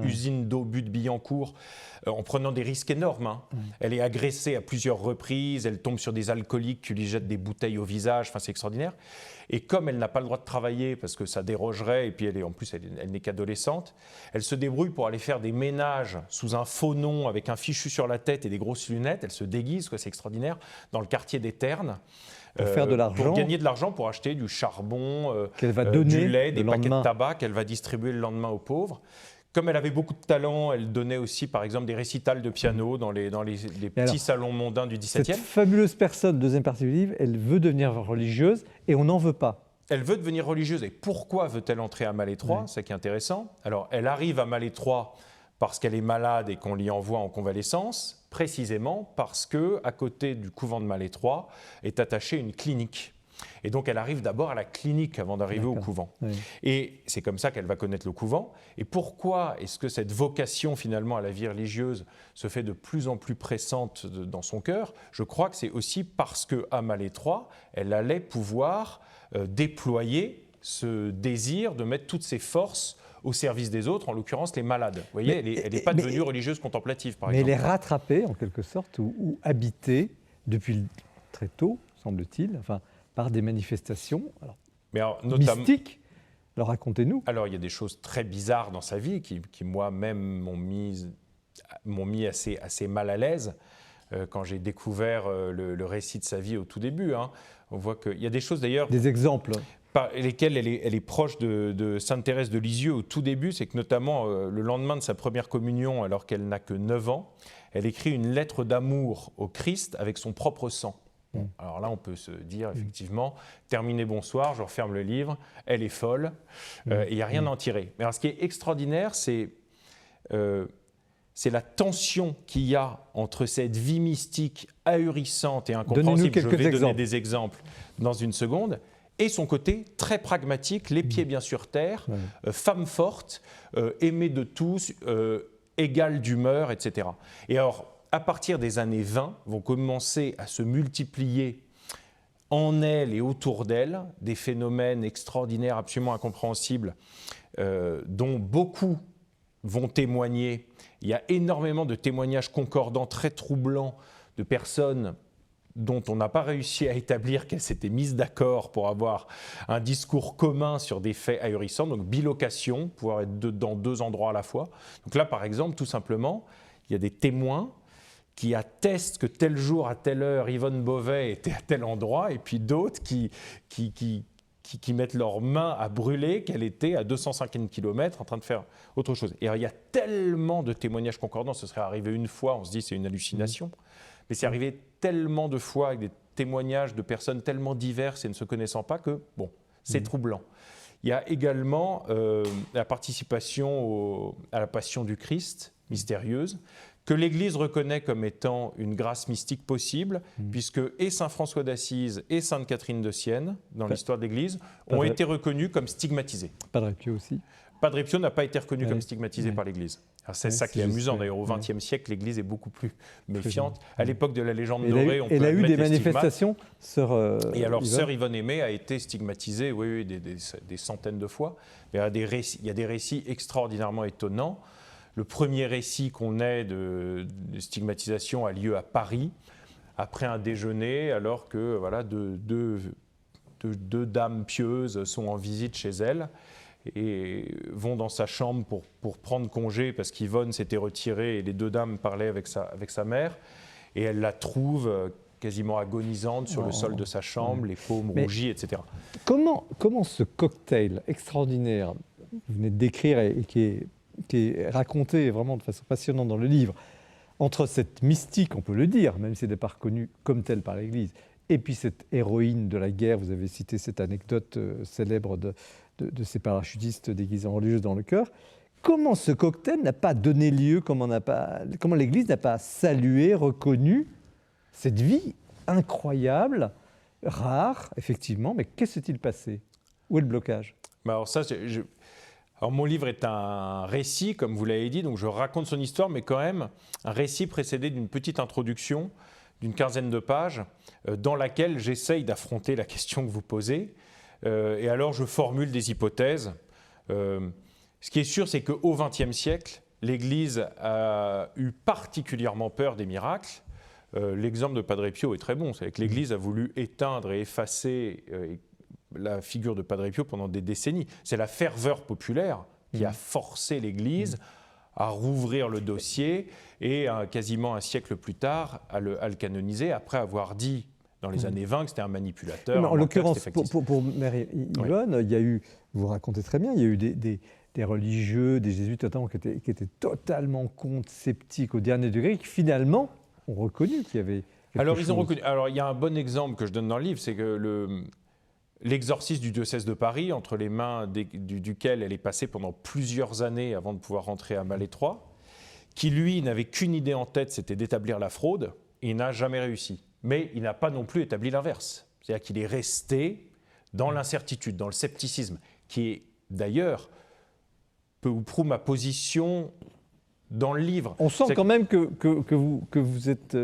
usines d'obus de Billancourt, en prenant des risques énormes. Hein. Elle est agressée à plusieurs reprises, elle tombe sur des alcooliques qui lui jettent des bouteilles au visage, enfin, c'est extraordinaire. Et comme elle n'a pas le droit de travailler parce que ça dérogerait, et puis en plus elle n'est qu'adolescente, elle se débrouille pour aller faire des ménages sous un faux nom avec un fichu sur la tête et des grosses lunettes. Elle se déguise, c'est extraordinaire, dans le quartier des Ternes. Pour faire de l'argent. Pour gagner de l'argent, pour acheter du charbon, qu'elle va donner du lait, des le paquets de lendemain. tabac qu'elle va distribuer le lendemain aux pauvres. Comme elle avait beaucoup de talent, elle donnait aussi, par exemple, des récitals de piano dans les petits salons mondains du XVIIe. Cette fabuleuse personne, deuxième partie du livre, elle veut devenir religieuse et on n'en veut pas. Elle veut devenir religieuse. Et pourquoi veut-elle entrer à Malétroit? C'est ça qui est intéressant. Alors, elle arrive à Malétroit parce qu'elle est malade et qu'on l'y envoie en convalescence, précisément parce qu'à côté du couvent de Malétroit est attachée une clinique. Et donc, elle arrive d'abord à la clinique avant d'arriver au couvent. Oui. Et c'est comme ça qu'elle va connaître le couvent. Et pourquoi est-ce que cette vocation, finalement, à la vie religieuse se fait de plus en plus pressante dans son cœur? Je crois que c'est aussi parce qu'à Malétroit, elle allait pouvoir déployer ce désir de mettre toutes ses forces au service des autres, en l'occurrence les malades. Vous voyez, elle n'est pas devenue religieuse contemplative, par exemple. Mais elle est rattrapée, en quelque sorte, ou habitée, depuis très tôt, semble-t-il, enfin, par des manifestations mystiques. Alors racontez-nous. Alors il y a des choses très bizarres dans sa vie qui moi-même m'ont mis assez mal à l'aise quand j'ai découvert le récit de sa vie au tout début. Hein. On voit qu'il y a des choses d'ailleurs... Des exemples par lesquelles elle est proche de Sainte Thérèse de Lisieux au tout début, c'est que notamment le lendemain de sa première communion, alors qu'elle n'a que 9 ans, elle écrit une lettre d'amour au Christ avec son propre sang. Bon, alors là, on peut se dire, effectivement, terminé, bonsoir, je referme le livre, elle est folle, il n'y a rien à en tirer. Mais alors, ce qui est extraordinaire, c'est la tension qu'il y a entre cette vie mystique ahurissante et incompréhensible, je vais donner des exemples dans une seconde, et son côté très pragmatique, les pieds bien sur terre, femme forte, aimée de tous, égale d'humeur, etc. Et alors, à partir des années 20, vont commencer à se multiplier en elle et autour d'elle des phénomènes extraordinaires, absolument incompréhensibles, dont beaucoup vont témoigner. Il y a énormément de témoignages concordants, très troublants, de personnes dont on n'a pas réussi à établir qu'elles s'étaient mises d'accord pour avoir un discours commun sur des faits ahurissants, donc bilocation, pouvoir être dans 2 endroits à la fois. Donc là, par exemple, tout simplement, il y a des témoins qui attestent que tel jour, à telle heure, Yvonne Beauvais était à tel endroit, et puis d'autres qui mettent leurs mains à brûler qu'elle était à 250 km en train de faire autre chose. Et alors, il y a tellement de témoignages concordants, ce serait arrivé une fois, on se dit c'est une hallucination, mais c'est arrivé tellement de fois avec des témoignages de personnes tellement diverses et ne se connaissant pas que, bon, c'est troublant. Il y a également la participation à la Passion du Christ, mystérieuse, que l'Église reconnaît comme étant une grâce mystique possible, puisque et saint François d'Assise et sainte Catherine de Sienne, dans l'histoire de l'Église, ont été reconnus comme stigmatisés. Padre Pio aussi. Padre Pio n'a pas été reconnu comme stigmatisé par l'Église. C'est ça qui est amusant. D'ailleurs, au XXe siècle, l'Église est beaucoup plus méfiante. À l'époque de la légende dorée, on peut admettre des manifestations. Et alors, sœur Yvonne Aimée a été stigmatisée, oui, des centaines de fois. Il y a des récits extraordinairement étonnants. Le premier récit qu'on ait de stigmatisation a lieu à Paris, après un déjeuner, alors que voilà, deux dames pieuses sont en visite chez elle et vont dans sa chambre pour prendre congé parce qu'Yvonne s'était retirée et les 2 dames parlaient avec sa mère. Et elle la trouve quasiment agonisante sur le sol de sa chambre, les paumes rougies, etc. Comment ce cocktail extraordinaire, vous venez de décrire et qui est raconté vraiment de façon passionnante dans le livre, entre cette mystique, on peut le dire, même si elle n'est pas reconnue comme telle par l'Église, et puis cette héroïne de la guerre, vous avez cité cette anecdote célèbre de ces parachutistes déguisés en religieuses dans le chœur, comment ce cocktail n'a pas donné lieu, comment l'Église n'a pas salué, reconnu cette vie incroyable, rare, effectivement, mais qu'est-ce qui s'est-il passé? Où est le blocage? Alors ça, alors mon livre est un récit, comme vous l'avez dit, donc je raconte son histoire, mais quand même un récit précédé d'une petite introduction d'une quinzaine de pages, dans laquelle j'essaye d'affronter la question que vous posez. Et alors je formule des hypothèses. Ce qui est sûr, c'est qu'au XXe siècle, l'Église a eu particulièrement peur des miracles. L'exemple de Padre Pio est très bon. C'est que l'Église a voulu éteindre et effacer la figure de Padre Pio pendant des décennies. C'est la ferveur populaire qui a forcé l'Église à rouvrir le dossier et quasiment un siècle plus tard à le canoniser, après avoir dit dans les années 20 que c'était un manipulateur. Mais en l'occurrence, c'était factice. pour Mère Yvonne, il y a eu, vous racontez très bien, il y a eu des religieux, des jésuites notamment, qui étaient totalement contre, sceptiques au dernier degré, qui finalement ont reconnu qu'il y avait quelque Alors, chose. ils ont reconnu. Alors, il y a un bon exemple que je donne dans le livre, c'est que l'exorcisme du diocèse de Paris, entre les mains duquel elle est passée pendant plusieurs années avant de pouvoir rentrer à Malétroit, qui lui n'avait qu'une idée en tête, c'était d'établir la fraude, et il n'a jamais réussi. Mais il n'a pas non plus établi l'inverse. C'est-à-dire qu'il est resté dans l'incertitude, dans le scepticisme, qui est d'ailleurs peu ou prou ma position dans le livre. On sent quand même que vous êtes,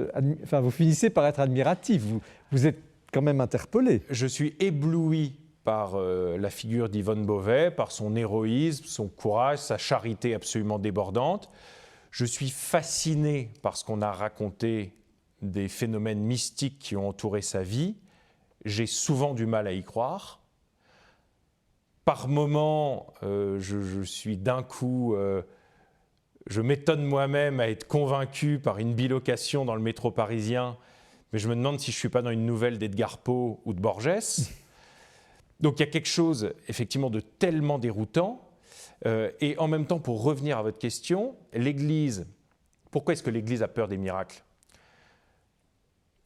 enfin, vous finissez par être admiratif. Vous êtes quand même interpellé. Je suis ébloui par la figure d'Yvonne Beauvais, par son héroïsme, son courage, sa charité absolument débordante. Je suis fasciné par ce qu'on a raconté des phénomènes mystiques qui ont entouré sa vie. J'ai souvent du mal à y croire. Par moments, je suis d'un coup... je m'étonne moi-même à être convaincu par une bilocation dans le métro parisien, mais je me demande si je ne suis pas dans une nouvelle d'Edgar Poe ou de Borges. Donc il y a quelque chose, effectivement, de tellement déroutant. Et en même temps, pour revenir à votre question, l'Église, pourquoi est-ce que l'Église a peur des miracles?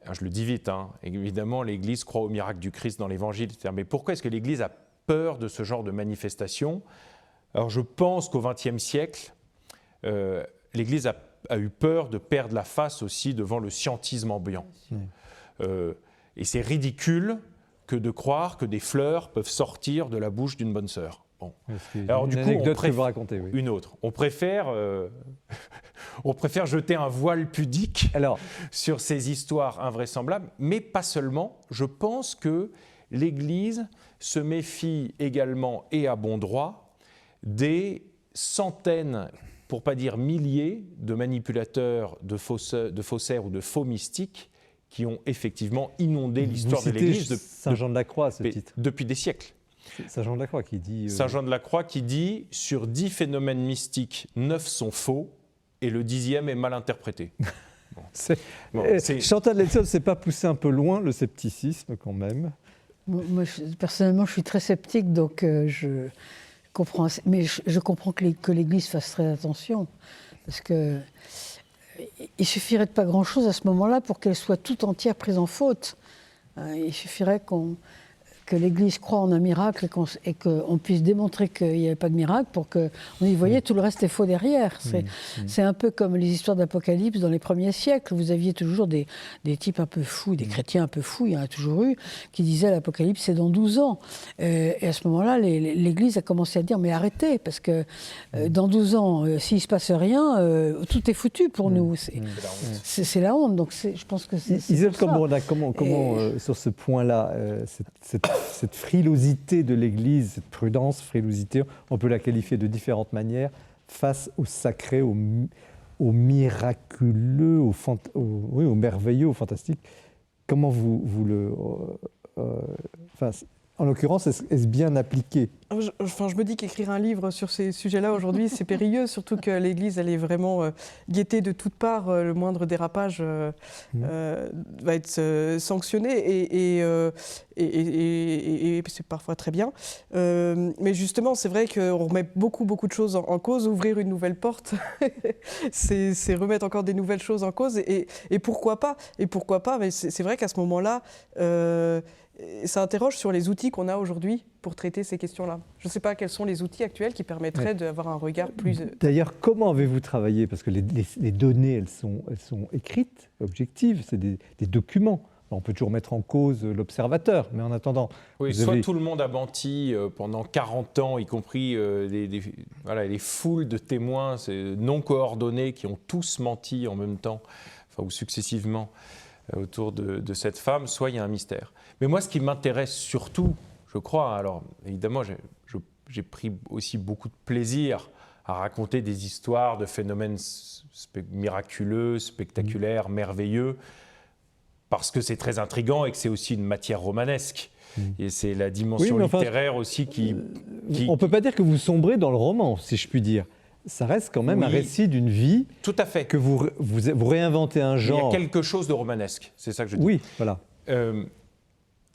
Alors, je le dis vite, hein. Évidemment, l'Église croit au miracle du Christ dans l'Évangile, mais pourquoi est-ce que l'Église a peur de ce genre de manifestation? Alors je pense qu'au XXe siècle, l'Église a eu peur de perdre la face aussi devant le scientisme ambiant. Et c'est ridicule que de croire que des fleurs peuvent sortir de la bouche d'une bonne sœur. Bon. Alors du coup, que vous racontez, oui. Une autre. On préfère jeter un voile pudique sur ces histoires invraisemblables, mais pas seulement. Je pense que l'Église se méfie également, et à bon droit, des centaines, pour ne pas dire milliers, de manipulateurs, de faussaires ou de faux mystiques qui ont effectivement inondé l'histoire de l'Église. Saint Jean de la Croix, ce titre. Depuis des siècles. Saint Jean de la Croix qui dit... Saint Jean de la Croix qui dit « Sur 10 phénomènes mystiques, 9 sont faux et le 10e est mal interprété ». Chantal Latsou, c'est pas poussé un peu loin le scepticisme quand même? Moi, personnellement, je suis très sceptique, donc je comprends. Mais je comprends que l'Église fasse très attention, parce que il suffirait de pas grand-chose à ce moment-là pour qu'elle soit tout entière prise en faute. Il suffirait que l'Église croit en un miracle et qu'on puisse démontrer qu'il n'y avait pas de miracle pour qu'on y voyait tout le reste est faux derrière. C'est un peu comme les histoires d'Apocalypse dans les premiers siècles. Vous aviez toujours des types un peu fous, des chrétiens un peu fous, il y en a toujours eu, qui disaient l'Apocalypse c'est dans 12 ans. Et à ce moment-là, l'Église a commencé à dire mais arrêtez, parce que dans 12 ans, s'il ne se passe rien, tout est foutu pour nous. C'est la honte. Donc je pense que c'est Isabelle Cambronda, comment sur ce point-là, cette frilosité de l'Église, cette prudence, frilosité, on peut la qualifier de différentes manières, face au sacré, au miraculeux, au merveilleux, au fantastique. Comment vous le... en l'occurrence, est-ce bien appliqué? Je me dis qu'écrire un livre sur ces sujets-là aujourd'hui, c'est périlleux, surtout que l'Église, elle est vraiment guettée de toutes parts. Le moindre dérapage va être sanctionné et c'est parfois très bien. Mais justement, c'est vrai qu'on remet beaucoup de choses en cause. Ouvrir une nouvelle porte, c'est remettre encore des nouvelles choses en cause. Et pourquoi pas? Mais c'est vrai qu'à ce moment-là, Et ça interroge sur les outils qu'on a aujourd'hui pour traiter ces questions-là. Je ne sais pas quels sont les outils actuels qui permettraient d'avoir un regard plus... D'ailleurs, comment avez-vous travaillé? Parce que les données, elles sont écrites, objectives, c'est des documents. Alors, on peut toujours mettre en cause l'observateur, mais en attendant... Oui, soit tout le monde a menti pendant 40 ans, y compris les foules de témoins non coordonnés qui ont tous menti en même temps, ou successivement, autour de cette femme, soit il y a un mystère. Mais moi, ce qui m'intéresse surtout, je crois, alors évidemment, j'ai pris aussi beaucoup de plaisir à raconter des histoires de phénomènes miraculeux, spectaculaires, merveilleux, parce que c'est très intriguant et que c'est aussi une matière romanesque. Et c'est la dimension littéraire aussi qui... On ne peut pas dire que vous sombrez dans le roman, si je puis dire. Ça reste quand même un récit d'une vie. Tout à fait. Que vous réinventez un genre. Il y a quelque chose de romanesque, c'est ça que je dis. Oui, voilà.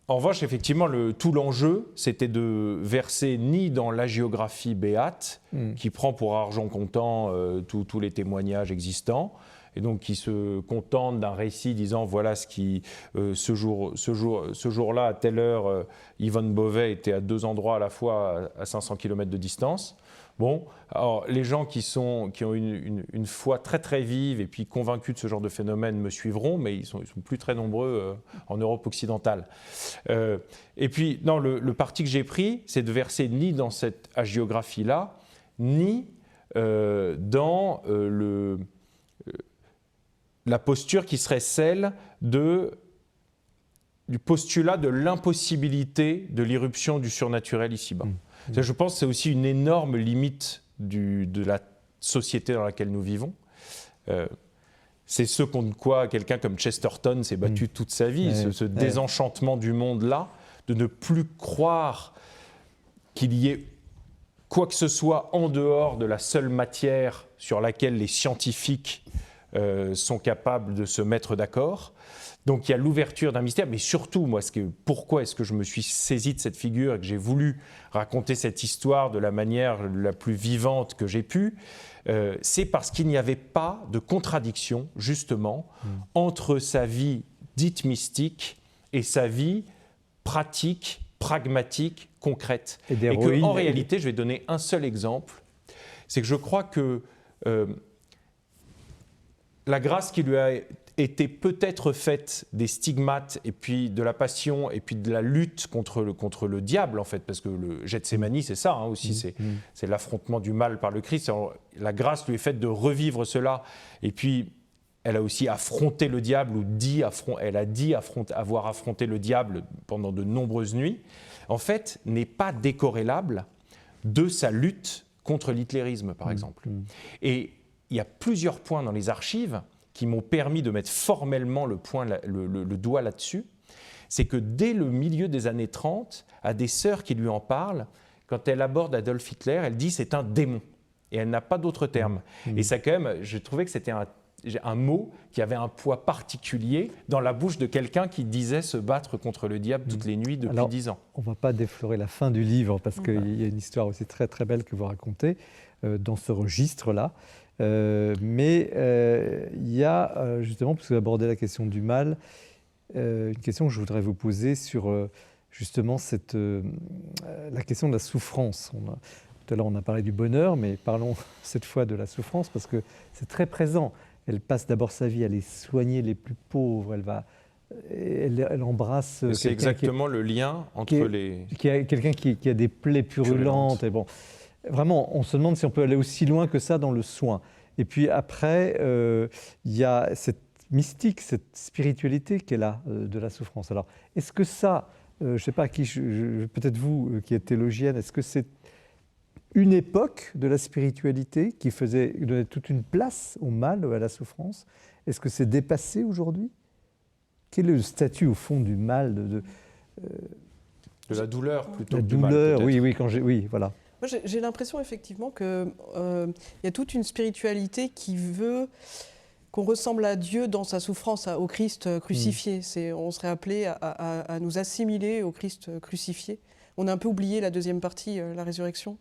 En revanche, effectivement, tout l'enjeu, c'était de verser ni dans l'hagiographie béate, qui prend pour argent comptant tous les témoignages existants, et donc qui se contente d'un récit disant voilà ce qui, ce jour-là, à telle heure, Yvonne Beauvais était à 2 endroits à la fois à 500 km de distance. Bon, alors les gens qui ont une foi très très vive et puis convaincus de ce genre de phénomène me suivront, mais ils sont plus très nombreux en Europe occidentale. Et puis, non, le parti que j'ai pris, c'est de verser ni dans cette hagiographie-là, ni dans la posture qui serait celle du postulat de l'impossibilité de l'irruption du surnaturel ici-bas. Je pense que c'est aussi une énorme limite de la société dans laquelle nous vivons. C'est ce contre quoi quelqu'un comme Chesterton s'est battu toute sa vie, ce désenchantement du monde-là, de ne plus croire qu'il y ait quoi que ce soit en dehors de la seule matière sur laquelle les scientifiques sont capables de se mettre d'accord. Donc il y a l'ouverture d'un mystère, mais surtout, moi, pourquoi est-ce que je me suis saisi de cette figure et que j'ai voulu raconter cette histoire de la manière la plus vivante que j'ai pu, c'est parce qu'il n'y avait pas de contradiction, justement, entre sa vie dite mystique et sa vie pratique, pragmatique, concrète. Et qu'en réalité, je vais donner un seul exemple, c'est que je crois que la grâce qui lui a été peut-être faite des stigmates et puis de la passion et puis de la lutte contre le diable, en fait, parce que le Gethsémani, c'est ça aussi, c'est l'affrontement du mal par le Christ. Alors, la grâce lui est faite de revivre cela, et puis elle a aussi affronté le diable, elle a dit avoir affronté le diable pendant de nombreuses nuits, en fait, n'est pas décorrélable de sa lutte contre l'hitlérisme, par exemple. Et il y a plusieurs points dans les archives qui m'ont permis de mettre formellement le doigt là-dessus. C'est que dès le milieu des années 30, à des sœurs qui lui en parlent, quand elle aborde Adolf Hitler, elle dit c'est un démon. Et elle n'a pas d'autre terme. Et ça, quand même, je trouvais que c'était un mot qui avait un poids particulier dans la bouche de quelqu'un qui disait se battre contre le diable toutes les nuits depuis 10 ans. On ne va pas déflorer la fin du livre, parce qu'il y a une histoire aussi très très belle que vous racontez dans ce registre-là. Mais il y a, justement, parce que vous abordez la question du mal, une question que je voudrais vous poser sur justement la question de la souffrance. Tout à l'heure, on a parlé du bonheur, mais parlons cette fois de la souffrance, parce que c'est très présent. Elle passe d'abord sa vie à aller soigner les plus pauvres, elle embrasse... C'est exactement le lien entre quelqu'un qui a des plaies purulentes. Et bon, vraiment, on se demande si on peut aller aussi loin que ça dans le soin. Et puis après, il y a cette mystique, cette spiritualité qu'elle a de la souffrance. Alors, est-ce que ça, je ne sais pas, peut-être vous qui êtes théologienne, est-ce que c'est une époque de la spiritualité qui donnait toute une place au mal, à la souffrance? Est-ce que c'est dépassé aujourd'hui? Quel est le statut, au fond, du mal de la douleur, plutôt que du mal, peut-être. Oui, voilà. Moi, j'ai l'impression, effectivement, qu'il y a toute une spiritualité qui veut qu'on ressemble à Dieu dans sa souffrance, au Christ crucifié. On serait appelé à nous assimiler au Christ crucifié. On a un peu oublié la deuxième partie, la résurrection.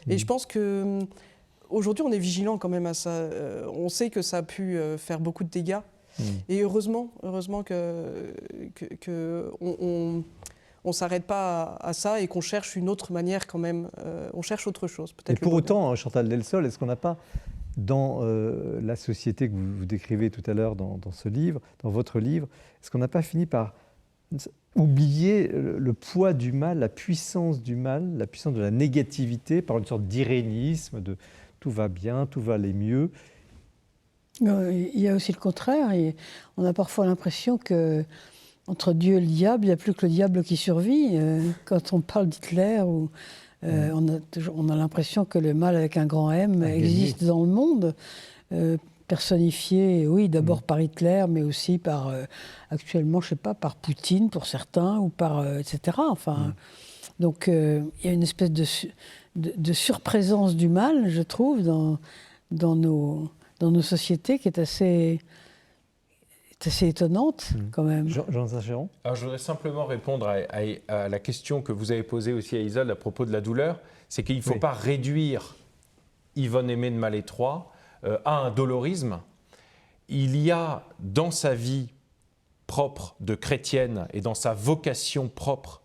Et je pense qu'aujourd'hui, on est vigilant quand même à ça. On sait que ça a pu faire beaucoup de dégâts. Et heureusement qu'on on ne s'arrête pas à ça et qu'on cherche une autre manière quand même. On cherche autre chose. Et pour autant, Chantal Delsol, est-ce qu'on n'a pas, dans la société que vous décrivez tout à l'heure dans ce livre, dans votre livre, est-ce qu'on n'a pas fini par oublier le poids du mal, la puissance du mal, la puissance de la négativité, par une sorte d'irénisme, de tout va bien, tout va aller mieux? Il y a aussi le contraire. Et on a parfois l'impression que entre Dieu et le diable, il n'y a plus que le diable qui survit. Quand on parle d'Hitler, on a l'impression que le mal avec un grand M existe dans le monde, personnifié, oui, d'abord par Hitler, mais aussi par, actuellement, je ne sais pas, par Poutine pour certains, ou par, etc. Enfin, donc, il y a une espèce de surprésence du mal, je trouve, dans nos sociétés, qui est assez étonnante, quand même. Jean Sacheron ? Alors, je voudrais simplement répondre à la question que vous avez posée aussi à Isolde à propos de la douleur. C'est qu'il ne faut pas réduire Yvonne Aimée de Malétroit à un dolorisme. Il y a dans sa vie propre de chrétienne et dans sa vocation propre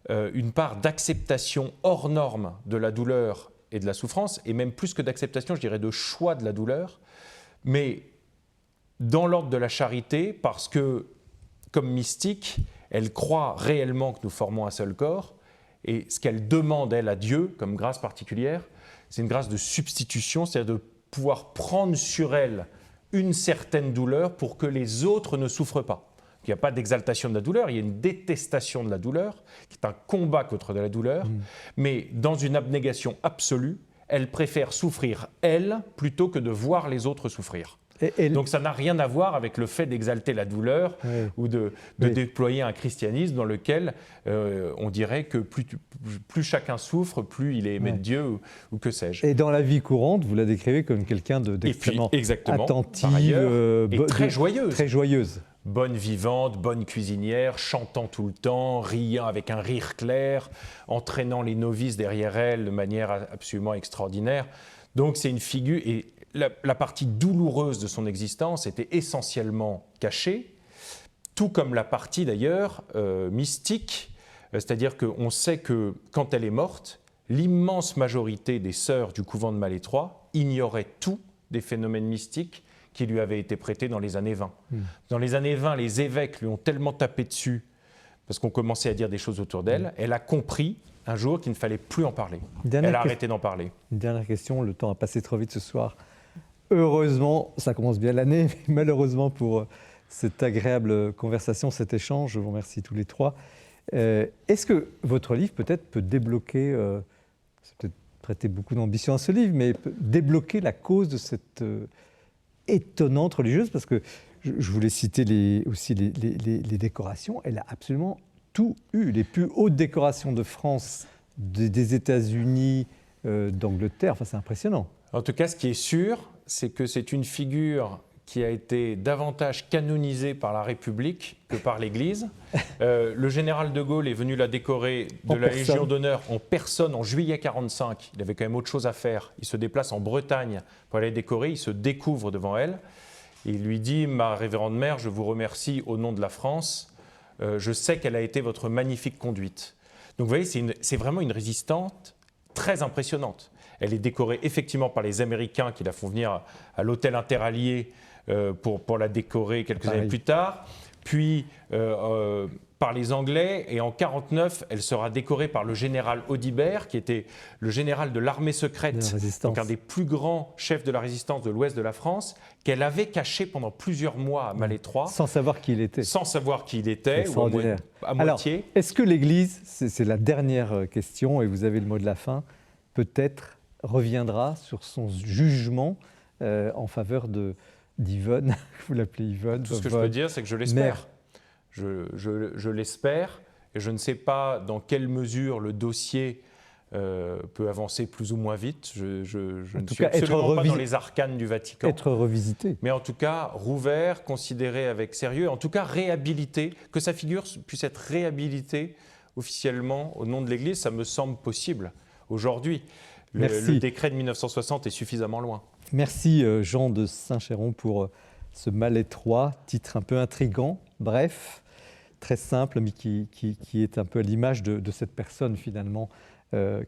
une part d'acceptation hors norme de la douleur et de la souffrance, et même plus que d'acceptation, je dirais de choix de la douleur, mais dans l'ordre de la charité, parce que, comme mystique, elle croit réellement que nous formons un seul corps, et ce qu'elle demande, elle, à Dieu, comme grâce particulière, c'est une grâce de substitution, c'est-à-dire de pouvoir prendre sur elle une certaine douleur pour que les autres ne souffrent pas. Il n'y a pas d'exaltation de la douleur, il y a une détestation de la douleur, qui est un combat contre de la douleur, mais dans une abnégation absolue, elle préfère souffrir, elle, plutôt que de voir les autres souffrir. Donc ça n'a rien à voir avec le fait d'exalter la douleur ou de déployer un christianisme dans lequel on dirait que plus chacun souffre, plus il est aimé de Dieu ou que sais-je. Et dans la vie courante, vous la décrivez comme quelqu'un d'extrêmement attentive et très joyeuse. Très joyeuse. Bonne vivante, bonne cuisinière, chantant tout le temps, riant avec un rire clair, entraînant les novices derrière elle de manière absolument extraordinaire. Donc c'est une figure... Et la partie douloureuse de son existence était essentiellement cachée, tout comme la partie d'ailleurs mystique, c'est-à-dire qu'on sait que quand elle est morte, l'immense majorité des sœurs du couvent de Malétroit ignoraient tout des phénomènes mystiques qui lui avaient été prêtés dans les années 20. Dans les années 20, les évêques lui ont tellement tapé dessus, parce qu'on commençait à dire des choses autour d'elle, elle a compris un jour qu'il ne fallait plus en parler. Elle a arrêté d'en parler. Une dernière question, le temps a passé trop vite ce soir. Heureusement, ça commence bien l'année, mais malheureusement pour cette agréable conversation, cet échange, je vous remercie tous les trois. Est-ce que votre livre peut-être peut débloquer, c'est peut-être prêter beaucoup d'ambition à ce livre, mais peut débloquer la cause de cette étonnante religieuse, parce que je voulais citer aussi les décorations, elle a absolument tout eu, les plus hautes décorations de France, des États-Unis, d'Angleterre, enfin c'est impressionnant. En tout cas, ce qui est sûr, c'est que c'est une figure qui a été davantage canonisée par la République que par l'Église. Le général de Gaulle est venu la décorer de la Légion d'honneur en personne en juillet 1945. Il avait quand même autre chose à faire. Il se déplace en Bretagne pour aller décorer. Il se découvre devant elle. Et il lui dit « Ma révérende mère, je vous remercie au nom de la France. Je sais qu'elle a été votre magnifique conduite. » Donc vous voyez, c'est vraiment une résistante très impressionnante. Elle est décorée effectivement par les Américains qui la font venir à l'hôtel interallié pour la décorer quelques années plus tard, puis par les Anglais, et en 1949, elle sera décorée par le général Audibert, qui était le général de l'armée secrète, donc un des plus grands chefs de la résistance de l'ouest de la France, qu'elle avait caché pendant plusieurs mois à Malétroit. Sans savoir qui il était. Sans savoir qui il était, ou à moitié. Alors, est-ce que l'Église, c'est la dernière question, et vous avez le mot de la fin, peut-être reviendra sur son jugement en faveur d'Yvonne, vous l'appelez Yvonne. Tout ce que je peux dire, c'est que je l'espère. Je l'espère, et je ne sais pas dans quelle mesure le dossier peut avancer plus ou moins vite. Je ne suis absolument pas dans les arcanes du Vatican. Être revisité. Mais en tout cas, rouvert, considéré avec sérieux, en tout cas réhabilité, que sa figure puisse être réhabilitée officiellement au nom de l'Église, ça me semble possible aujourd'hui. Le décret de 1960 est suffisamment loin. Merci Jean de Saint-Chéron pour ce Malétroit, titre un peu intrigant, bref, très simple, mais qui est un peu à l'image de cette personne finalement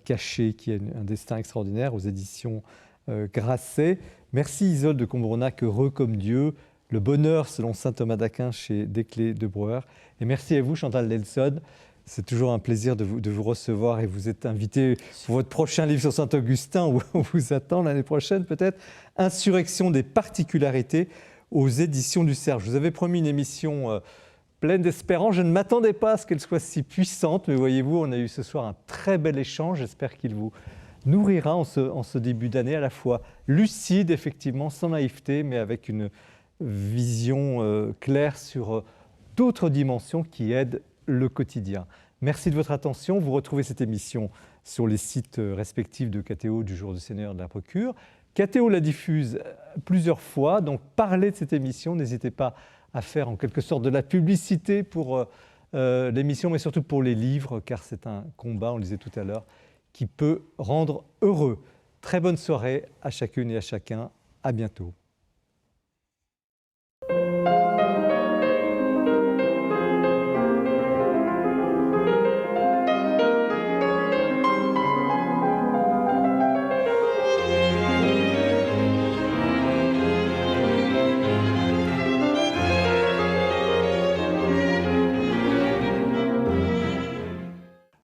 cachée, qui a un destin extraordinaire, aux éditions Grasset. Merci Isolde de Combronac, Heureux comme Dieu, Le bonheur selon saint Thomas d'Aquin chez Desclés de Brouwer. Et merci à vous Chantal Nelson. C'est toujours un plaisir de vous recevoir et vous êtes invité pour votre prochain livre sur Saint-Augustin, où on vous attend l'année prochaine peut-être, Insurrection des particularités aux éditions du Cerf. Je vous avais promis une émission pleine d'espérance. Je ne m'attendais pas à ce qu'elle soit si puissante, mais voyez-vous, on a eu ce soir un très bel échange. J'espère qu'il vous nourrira en ce début d'année, à la fois lucide, effectivement, sans naïveté, mais avec une vision claire sur d'autres dimensions qui aident le quotidien. Merci de votre attention. Vous retrouvez cette émission sur les sites respectifs de KTO, du Jour du Seigneur, de la Procure. KTO la diffuse plusieurs fois, donc parlez de cette émission. N'hésitez pas à faire en quelque sorte de la publicité pour l'émission, mais surtout pour les livres, car c'est un combat, on le disait tout à l'heure, qui peut rendre heureux. Très bonne soirée à chacune et à chacun. À bientôt.